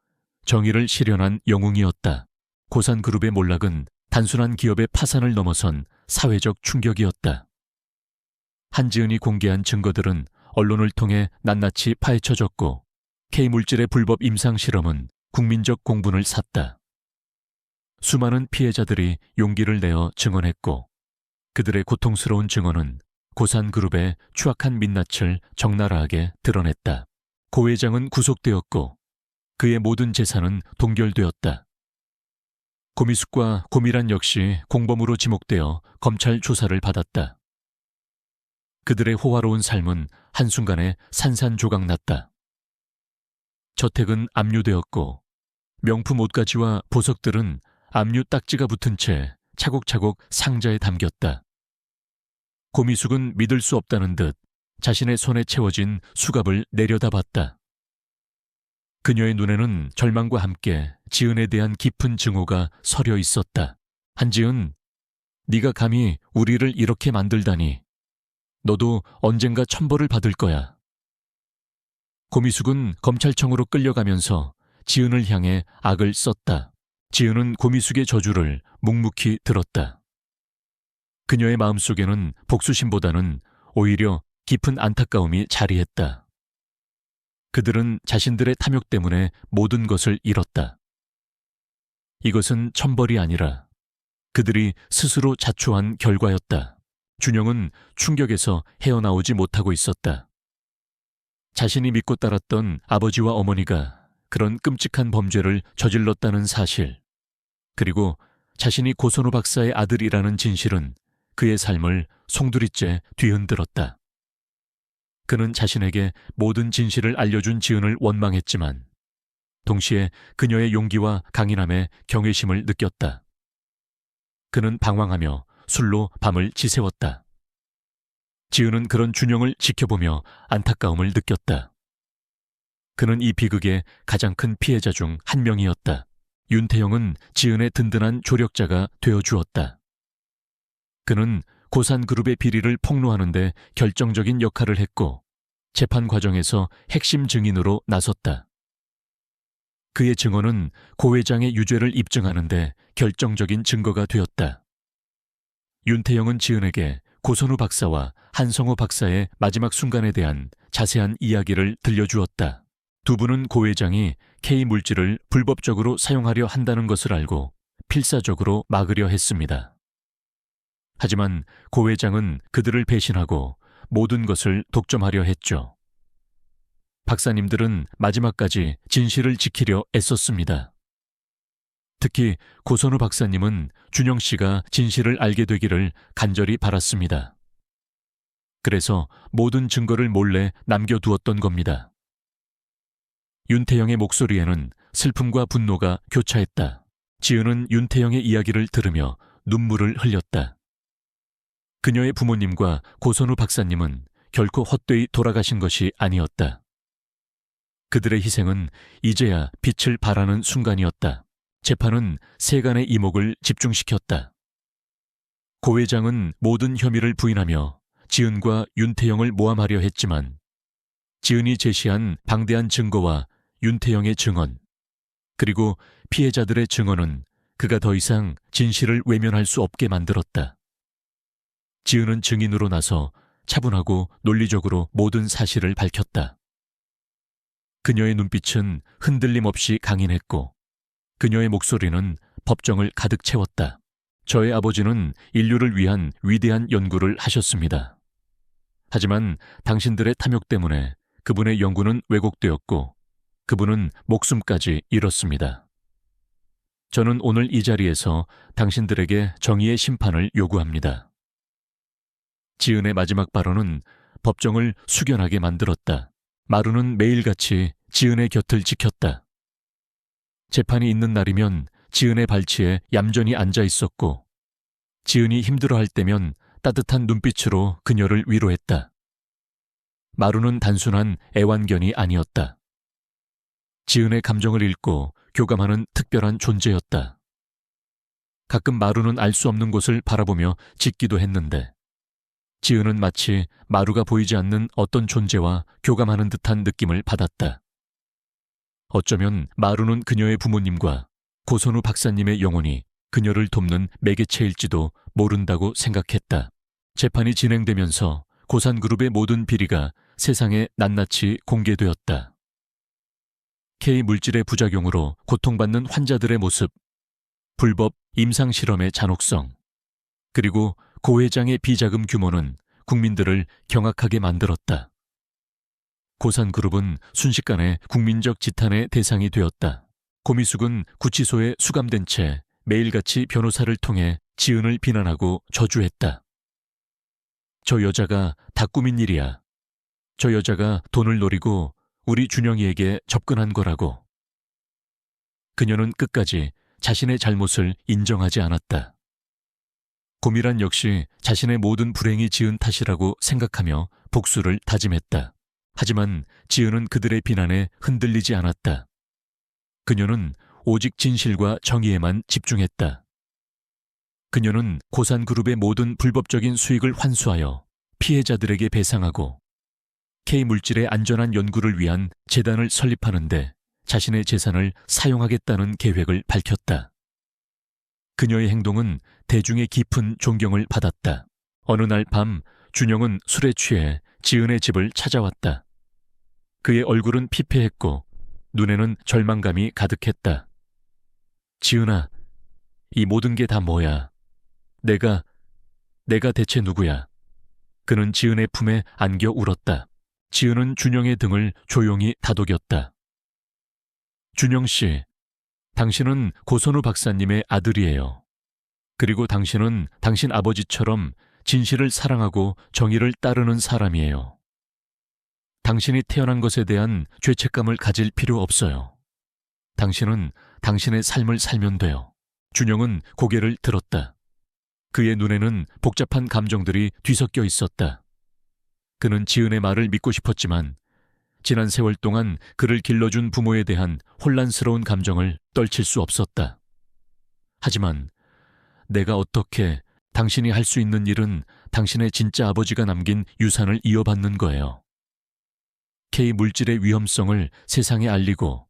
정의를 실현한 영웅이었다. 고산그룹의 몰락은 단순한 기업의 파산을 넘어선 사회적 충격이었다. 한지은이 공개한 증거들은 언론을 통해 낱낱이 파헤쳐졌고 K물질의 불법 임상실험은 국민적 공분을 샀다. 수많은 피해자들이 용기를 내어 증언했고 그들의 고통스러운 증언은 고산그룹의 추악한 민낯을 적나라하게 드러냈다. 고 회장은 구속되었고 그의 모든 재산은 동결되었다. 고미숙과 고미란 역시 공범으로 지목되어 검찰 조사를 받았다. 그들의 호화로운 삶은 한순간에 산산조각났다. 저택은 압류되었고 명품 옷가지와 보석들은 압류 딱지가 붙은 채 차곡차곡 상자에 담겼다. 고미숙은 믿을 수 없다는 듯 자신의 손에 채워진 수갑을 내려다봤다. 그녀의 눈에는 절망과 함께 지은에 대한 깊은 증오가 서려 있었다. 한지은, 네가 감히 우리를 이렇게 만들다니. 너도 언젠가 천벌을 받을 거야. 고미숙은 검찰청으로 끌려가면서 지은을 향해 악을 썼다. 지은은 고미숙의 저주를 묵묵히 들었다. 그녀의 마음속에는 복수심보다는 오히려 깊은 안타까움이 자리했다. 그들은 자신들의 탐욕 때문에 모든 것을 잃었다. 이것은 천벌이 아니라 그들이 스스로 자초한 결과였다. 준영은 충격에서 헤어나오지 못하고 있었다. 자신이 믿고 따랐던 아버지와 어머니가 그런 끔찍한 범죄를 저질렀다는 사실, 그리고 자신이 고선우 박사의 아들이라는 진실은 그의 삶을 송두리째 뒤흔들었다. 그는 자신에게 모든 진실을 알려준 지은을 원망했지만 동시에 그녀의 용기와 강인함에 경외심을 느꼈다. 그는 방황하며 술로 밤을 지새웠다. 지은은 그런 준영을 지켜보며 안타까움을 느꼈다. 그는 이 비극의 가장 큰 피해자 중 한 명이었다. 윤태영은 지은의 든든한 조력자가 되어주었다. 그는 고산그룹의 비리를 폭로하는 데 결정적인 역할을 했고 재판 과정에서 핵심 증인으로 나섰다. 그의 증언은 고 회장의 유죄를 입증하는 데 결정적인 증거가 되었다. 윤태영은 지은에게 고선우 박사와 한성호 박사의 마지막 순간에 대한 자세한 이야기를 들려주었다. 두 분은 고 회장이 K물질을 불법적으로 사용하려 한다는 것을 알고 필사적으로 막으려 했습니다. 하지만 고 회장은 그들을 배신하고 모든 것을 독점하려 했죠. 박사님들은 마지막까지 진실을 지키려 애썼습니다. 특히 고선우 박사님은 준영 씨가 진실을 알게 되기를 간절히 바랐습니다. 그래서 모든 증거를 몰래 남겨두었던 겁니다. 윤태영의 목소리에는 슬픔과 분노가 교차했다. 지은은 윤태영의 이야기를 들으며 눈물을 흘렸다. 그녀의 부모님과 고선우 박사님은 결코 헛되이 돌아가신 것이 아니었다. 그들의 희생은 이제야 빛을 발하는 순간이었다. 재판은 세간의 이목을 집중시켰다. 고 회장은 모든 혐의를 부인하며 지은과 윤태영을 모함하려 했지만 지은이 제시한 방대한 증거와 윤태영의 증언, 그리고 피해자들의 증언은 그가 더 이상 진실을 외면할 수 없게 만들었다. 지은은 증인으로 나서 차분하고 논리적으로 모든 사실을 밝혔다. 그녀의 눈빛은 흔들림 없이 강인했고 그녀의 목소리는 법정을 가득 채웠다. 저의 아버지는 인류를 위한 위대한 연구를 하셨습니다. 하지만 당신들의 탐욕 때문에 그분의 연구는 왜곡되었고 그분은 목숨까지 잃었습니다. 저는 오늘 이 자리에서 당신들에게 정의의 심판을 요구합니다. 지은의 마지막 발언은 법정을 숙연하게 만들었다. 마루는 매일같이 지은의 곁을 지켰다. 재판이 있는 날이면 지은의 발치에 얌전히 앉아 있었고 지은이 힘들어할 때면 따뜻한 눈빛으로 그녀를 위로했다. 마루는 단순한 애완견이 아니었다. 지은의 감정을 읽고 교감하는 특별한 존재였다. 가끔 마루는 알 수 없는 곳을 바라보며 짖기도 했는데 지은은 마치 마루가 보이지 않는 어떤 존재와 교감하는 듯한 느낌을 받았다. 어쩌면 마루는 그녀의 부모님과 고선우 박사님의 영혼이 그녀를 돕는 매개체일지도 모른다고 생각했다. 재판이 진행되면서 고산그룹의 모든 비리가 세상에 낱낱이 공개되었다. K물질의 부작용으로 고통받는 환자들의 모습, 불법 임상실험의 잔혹성, 그리고 고 회장의 비자금 규모는 국민들을 경악하게 만들었다. 고산그룹은 순식간에 국민적 지탄의 대상이 되었다. 고미숙은 구치소에 수감된 채 매일같이 변호사를 통해 지은을 비난하고 저주했다. 저 여자가 다 꾸민 일이야. 저 여자가 돈을 노리고 우리 준영이에게 접근한 거라고. 그녀는 끝까지 자신의 잘못을 인정하지 않았다. 고미란 역시 자신의 모든 불행이 지은 탓이라고 생각하며 복수를 다짐했다. 하지만 지은은 그들의 비난에 흔들리지 않았다. 그녀는 오직 진실과 정의에만 집중했다. 그녀는 고산그룹의 모든 불법적인 수익을 환수하여 피해자들에게 배상하고 K물질의 안전한 연구를 위한 재단을 설립하는데 자신의 재산을 사용하겠다는 계획을 밝혔다. 그녀의 행동은 대중의 깊은 존경을 받았다. 어느 날 밤 준영은 술에 취해 지은의 집을 찾아왔다. 그의 얼굴은 피폐했고 눈에는 절망감이 가득했다. 지은아, 이 모든 게 다 뭐야? 내가 대체 누구야? 그는 지은의 품에 안겨 울었다. 지은은 준영의 등을 조용히 다독였다. 준영 씨, 당신은 고선우 박사님의 아들이에요. 그리고 당신은 당신 아버지처럼 진실을 사랑하고 정의를 따르는 사람이에요. 당신이 태어난 것에 대한 죄책감을 가질 필요 없어요. 당신은 당신의 삶을 살면 돼요. 준영은 고개를 들었다. 그의 눈에는 복잡한 감정들이 뒤섞여 있었다. 그는 지은의 말을 믿고 싶었지만 지난 세월 동안 그를 길러준 부모에 대한 혼란스러운 감정을 떨칠 수 없었다. 하지만 내가 어떻게 당신이 할 수 있는 일은 당신의 진짜 아버지가 남긴 유산을 이어받는 거예요. K물질의 위험성을 세상에 알리고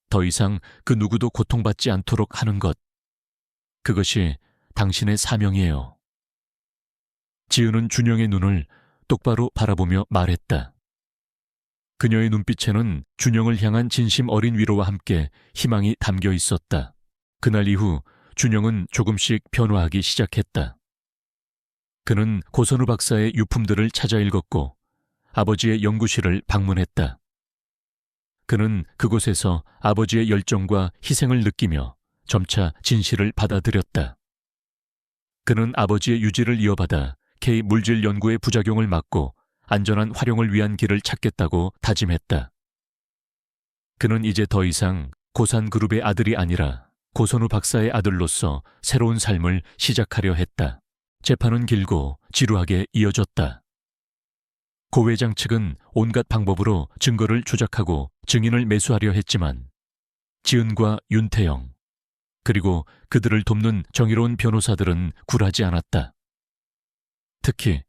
더 이상 그 누구도 고통받지 않도록 하는 것. 그것이 당신의 사명이에요. 지은은 준영의 눈을 똑바로 바라보며 말했다. 그녀의 눈빛에는 준영을 향한 진심 어린 위로와 함께 희망이 담겨 있었다. 그날 이후 준영은 조금씩 변화하기 시작했다. 그는 고선우 박사의 유품들을 찾아 읽었고 아버지의 연구실을 방문했다. 그는 그곳에서 아버지의 열정과 희생을 느끼며 점차 진실을 받아들였다. 그는 아버지의 유지를 이어받아 K 물질 연구의 부작용을 막고 안전한 활용을 위한 길을 찾겠다고 다짐했다. 그는 이제 더 이상 고산그룹의 아들이 아니라 고선우 박사의 아들로서 새로운 삶을 시작하려 했다. 재판은 길고 지루하게 이어졌다. 고 회장 측은 온갖 방법으로 증거를 조작하고 증인을 매수하려 했지만 지은과 윤태영, 그리고 그들을 돕는 정의로운 변호사들은 굴하지 않았다. 특히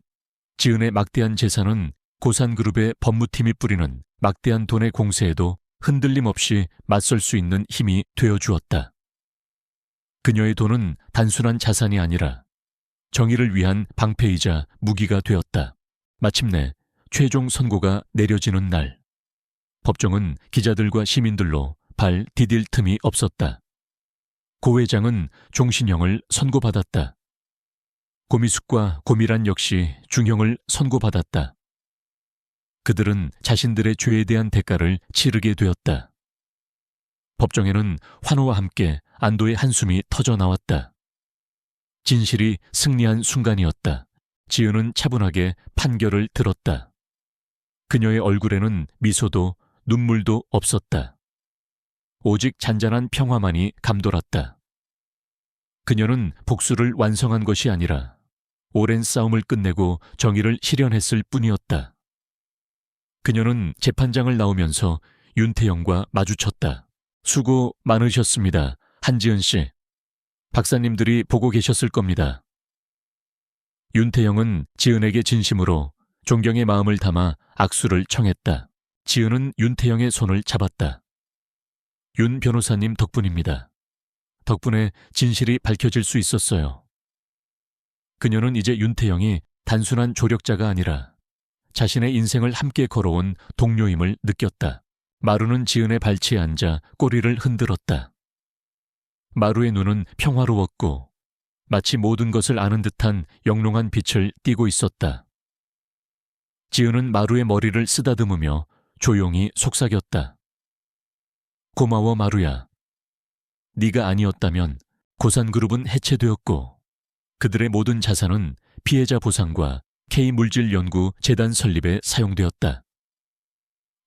지은의 막대한 재산은 고산그룹의 법무팀이 뿌리는 막대한 돈의 공세에도 흔들림 없이 맞설 수 있는 힘이 되어주었다. 그녀의 돈은 단순한 자산이 아니라 정의를 위한 방패이자 무기가 되었다. 마침내 최종 선고가 내려지는 날, 법정은 기자들과 시민들로 발 디딜 틈이 없었다. 고 회장은 종신형을 선고받았다. 고미숙과 고미란 역시 중형을 선고받았다. 그들은 자신들의 죄에 대한 대가를 치르게 되었다. 법정에는 환호와 함께 안도의 한숨이 터져 나왔다. 진실이 승리한 순간이었다. 지은은 차분하게 판결을 들었다. 그녀의 얼굴에는 미소도 눈물도 없었다. 오직 잔잔한 평화만이 감돌았다. 그녀는 복수를 완성한 것이 아니라 오랜 싸움을 끝내고 정의를 실현했을 뿐이었다. 그녀는 재판장을 나오면서 윤태영과 마주쳤다. 수고 많으셨습니다, 한지은 씨. 박사님들이 보고 계셨을 겁니다. 윤태영은 지은에게 진심으로 존경의 마음을 담아 악수를 청했다. 지은은 윤태영의 손을 잡았다. 윤 변호사님 덕분입니다. 덕분에 진실이 밝혀질 수 있었어요. 그녀는 이제 윤태영이 단순한 조력자가 아니라 자신의 인생을 함께 걸어온 동료임을 느꼈다. 마루는 지은의 발치에 앉아 꼬리를 흔들었다. 마루의 눈은 평화로웠고 마치 모든 것을 아는 듯한 영롱한 빛을 띠고 있었다. 지은은 마루의 머리를 쓰다듬으며 조용히 속삭였다. 고마워 마루야. 네가 아니었다면 고산그룹은 해체되었고 그들의 모든 자산은 피해자 보상과 K물질연구 재단 설립에 사용되었다.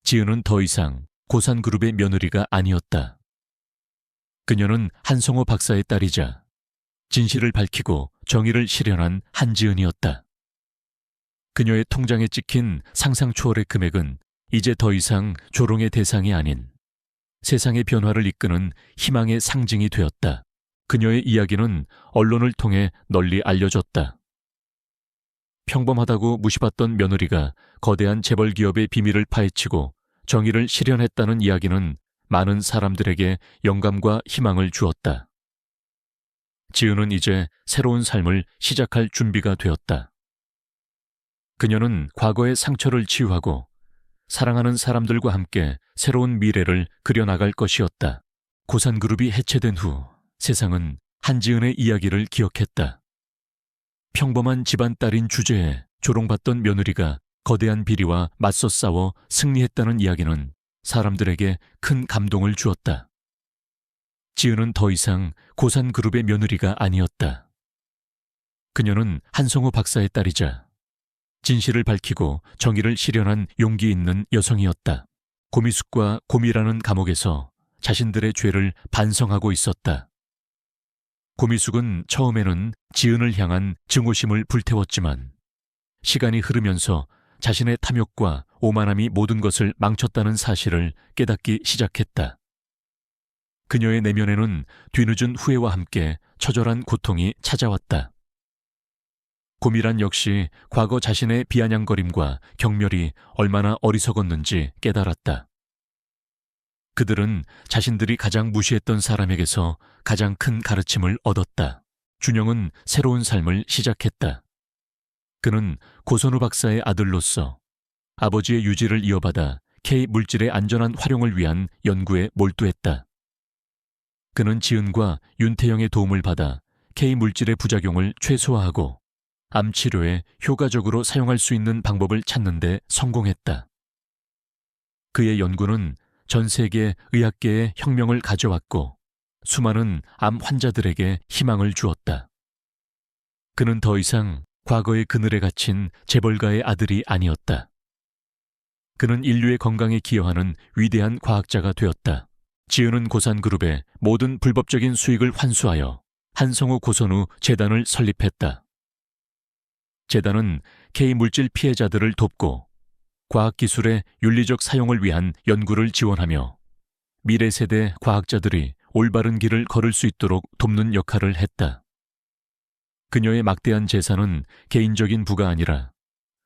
지은은 더 이상 고산그룹의 며느리가 아니었다. 그녀는 한성호 박사의 딸이자 진실을 밝히고 정의를 실현한 한지은이었다. 그녀의 통장에 찍힌 상상 초월의 금액은 이제 더 이상 조롱의 대상이 아닌 세상의 변화를 이끄는 희망의 상징이 되었다. 그녀의 이야기는 언론을 통해 널리 알려졌다. 평범하다고 무시받던 며느리가 거대한 재벌 기업의 비밀을 파헤치고 정의를 실현했다는 이야기는 많은 사람들에게 영감과 희망을 주었다. 지은은 이제 새로운 삶을 시작할 준비가 되었다. 그녀는 과거의 상처를 치유하고 사랑하는 사람들과 함께 새로운 미래를 그려나갈 것이었다. 고산그룹이 해체된 후 세상은 한지은의 이야기를 기억했다. 평범한 집안 딸인 주제에 조롱받던 며느리가 거대한 비리와 맞서 싸워 승리했다는 이야기는 사람들에게 큰 감동을 주었다. 지은은 더 이상 고산그룹의 며느리가 아니었다. 그녀는 한성호 박사의 딸이자 진실을 밝히고 정의를 실현한 용기 있는 여성이었다. 고미숙과 고미라는 감옥에서 자신들의 죄를 반성하고 있었다. 고미숙은 처음에는 지은을 향한 증오심을 불태웠지만 시간이 흐르면서 자신의 탐욕과 오만함이 모든 것을 망쳤다는 사실을 깨닫기 시작했다. 그녀의 내면에는 뒤늦은 후회와 함께 처절한 고통이 찾아왔다. 고미란 역시 과거 자신의 비아냥거림과 경멸이 얼마나 어리석었는지 깨달았다. 그들은 자신들이 가장 무시했던 사람에게서 가장 큰 가르침을 얻었다. 준영은 새로운 삶을 시작했다. 그는 고선우 박사의 아들로서 아버지의 유지를 이어받아 K물질의 안전한 활용을 위한 연구에 몰두했다. 그는 지은과 윤태영의 도움을 받아 K물질의 부작용을 최소화하고 암 치료에 효과적으로 사용할 수 있는 방법을 찾는 데 성공했다. 그의 연구는 전 세계 의학계에 혁명을 가져왔고 수많은 암 환자들에게 희망을 주었다. 그는 더 이상 과거의 그늘에 갇힌 재벌가의 아들이 아니었다. 그는 인류의 건강에 기여하는 위대한 과학자가 되었다. 지은은 고산그룹의 모든 불법적인 수익을 환수하여 한성우 고선우 재단을 설립했다. 재단은 K물질 피해자들을 돕고 과학기술의 윤리적 사용을 위한 연구를 지원하며 미래 세대 과학자들이 올바른 길을 걸을 수 있도록 돕는 역할을 했다. 그녀의 막대한 재산은 개인적인 부가 아니라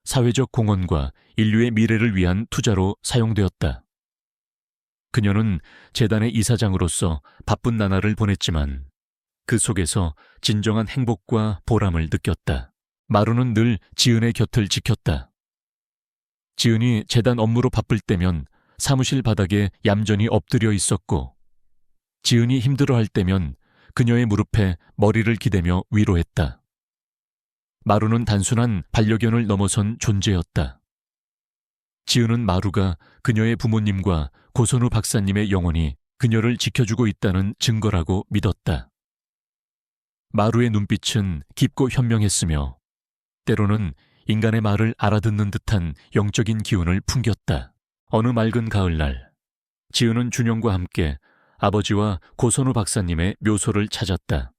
사회적 공헌과 인류의 미래를 위한 투자로 사용되었다. 그녀는 재단의 이사장으로서 바쁜 나날을 보냈지만 그 속에서 진정한 행복과 보람을 느꼈다. 마루는 늘 지은의 곁을 지켰다. 지은이 재단 업무로 바쁠 때면 사무실 바닥에 얌전히 엎드려 있었고, 지은이 힘들어할 때면 그녀의 무릎에 머리를 기대며 위로했다. 마루는 단순한 반려견을 넘어선 존재였다. 지은은 마루가 그녀의 부모님과 고선우 박사님의 영혼이 그녀를 지켜주고 있다는 증거라고 믿었다. 마루의 눈빛은 깊고 현명했으며 때로는 인간의 말을 알아듣는 듯한 영적인 기운을 풍겼다. 어느 맑은 가을날, 지은은 준영과 함께 아버지와 고선우 박사님의 묘소를 찾았다.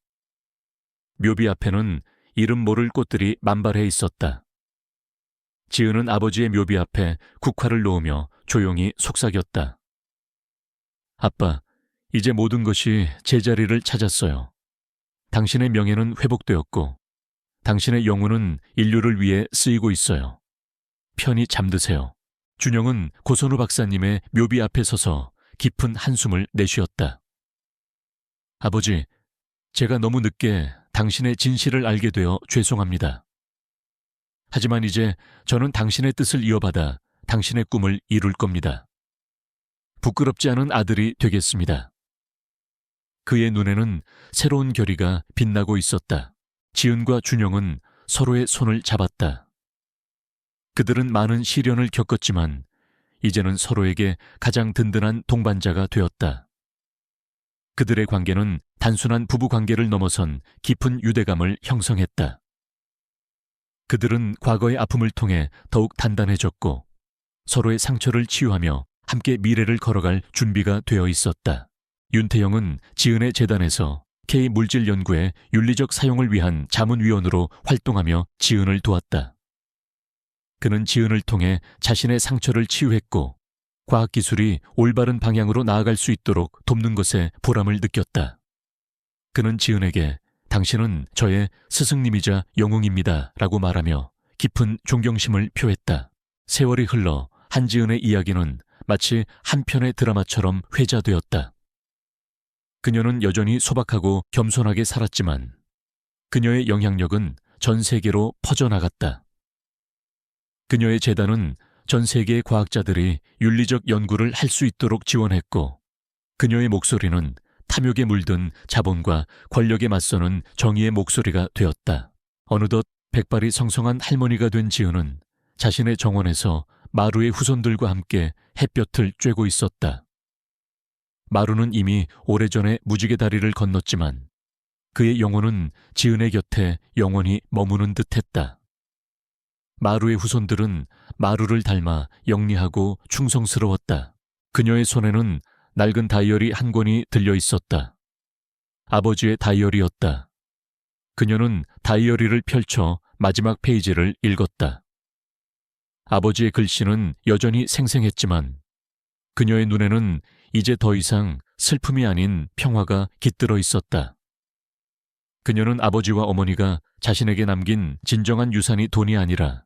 묘비 앞에는 이름 모를 꽃들이 만발해 있었다. 지은은 아버지의 묘비 앞에 국화를 놓으며 조용히 속삭였다. 아빠, 이제 모든 것이 제자리를 찾았어요. 당신의 명예는 회복되었고 당신의 영혼은 인류를 위해 쓰이고 있어요. 편히 잠드세요. 준영은 고선우 박사님의 묘비 앞에 서서 깊은 한숨을 내쉬었다. 아버지, 제가 너무 늦게 당신의 진실을 알게 되어 죄송합니다. 하지만 이제 저는 당신의 뜻을 이어받아 당신의 꿈을 이룰 겁니다. 부끄럽지 않은 아들이 되겠습니다. 그의 눈에는 새로운 결의가 빛나고 있었다. 지은과 준영은 서로의 손을 잡았다. 그들은 많은 시련을 겪었지만 이제는 서로에게 가장 든든한 동반자가 되었다. 그들의 관계는 단순한 부부 관계를 넘어선 깊은 유대감을 형성했다. 그들은 과거의 아픔을 통해 더욱 단단해졌고 서로의 상처를 치유하며 함께 미래를 걸어갈 준비가 되어 있었다. 윤태영은 지은의 재단에서 K물질 연구의 윤리적 사용을 위한 자문위원으로 활동하며 지은을 도왔다. 그는 지은을 통해 자신의 상처를 치유했고 과학기술이 올바른 방향으로 나아갈 수 있도록 돕는 것에 보람을 느꼈다. 그는 지은에게 당신은 저의 스승님이자 영웅입니다 라고 말하며 깊은 존경심을 표했다. 세월이 흘러 한지은의 이야기는 마치 한 편의 드라마처럼 회자되었다. 그녀는 여전히 소박하고 겸손하게 살았지만 그녀의 영향력은 전 세계로 퍼져나갔다. 그녀의 재단은 전 세계의 과학자들이 윤리적 연구를 할 수 있도록 지원했고 그녀의 목소리는 탐욕에 물든 자본과 권력에 맞서는 정의의 목소리가 되었다. 어느덧 백발이 성성한 할머니가 된 지은은 자신의 정원에서 마루의 후손들과 함께 햇볕을 쬐고 있었다. 마루는 이미 오래전에 무지개 다리를 건넜지만 그의 영혼은 지은의 곁에 영원히 머무는 듯했다. 마루의 후손들은 마루를 닮아 영리하고 충성스러웠다. 그녀의 손에는 낡은 다이어리 한 권이 들려 있었다. 아버지의 다이어리였다. 그녀는 다이어리를 펼쳐 마지막 페이지를 읽었다. 아버지의 글씨는 여전히 생생했지만 그녀의 눈에는 이제 더 이상 슬픔이 아닌 평화가 깃들어 있었다. 그녀는 아버지와 어머니가 자신에게 남긴 진정한 유산이 돈이 아니라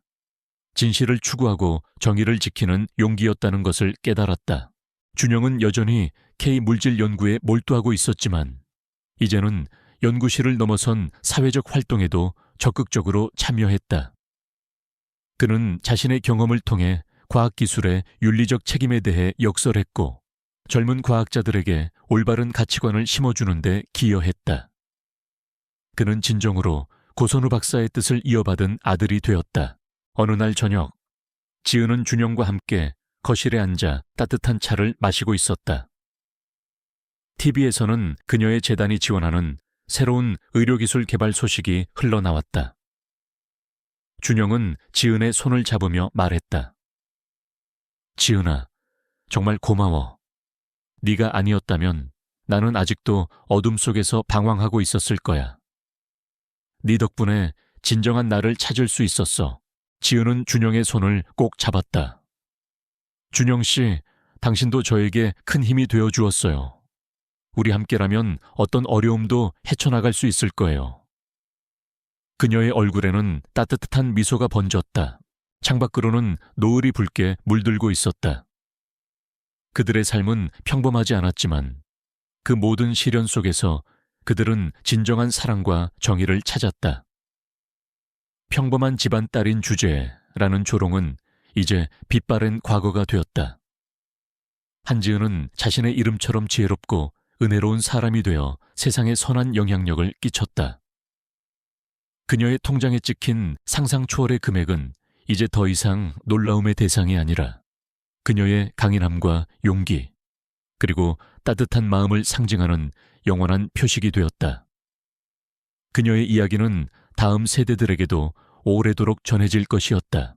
진실을 추구하고 정의를 지키는 용기였다는 것을 깨달았다. 준영은 여전히 K물질 연구에 몰두하고 있었지만 이제는 연구실을 넘어선 사회적 활동에도 적극적으로 참여했다. 그는 자신의 경험을 통해 과학기술의 윤리적 책임에 대해 역설했고 젊은 과학자들에게 올바른 가치관을 심어주는 데 기여했다. 그는 진정으로 고선우 박사의 뜻을 이어받은 아들이 되었다. 어느 날 저녁, 지은은 준영과 함께 거실에 앉아 따뜻한 차를 마시고 있었다. TV에서는 그녀의 재단이 지원하는 새로운 의료기술 개발 소식이 흘러나왔다. 준영은 지은의 손을 잡으며 말했다. 지은아, 정말 고마워. 네가 아니었다면 나는 아직도 어둠 속에서 방황하고 있었을 거야. 네 덕분에 진정한 나를 찾을 수 있었어. 지은은 준영의 손을 꼭 잡았다. 준영 씨, 당신도 저에게 큰 힘이 되어 주었어요. 우리 함께라면 어떤 어려움도 헤쳐나갈 수 있을 거예요. 그녀의 얼굴에는 따뜻한 미소가 번졌다. 창밖으로는 노을이 붉게 물들고 있었다. 그들의 삶은 평범하지 않았지만 그 모든 시련 속에서 그들은 진정한 사랑과 정의를 찾았다. 평범한 집안 딸인 주제라는 조롱은 이제 빛바랜 과거가 되었다. 한지은은 자신의 이름처럼 지혜롭고 은혜로운 사람이 되어 세상에 선한 영향력을 끼쳤다. 그녀의 통장에 찍힌 상상 초월의 금액은 이제 더 이상 놀라움의 대상이 아니라 그녀의 강인함과 용기, 그리고 따뜻한 마음을 상징하는 영원한 표식이 되었다. 그녀의 이야기는 다음 세대들에게도 오래도록 전해질 것이었다.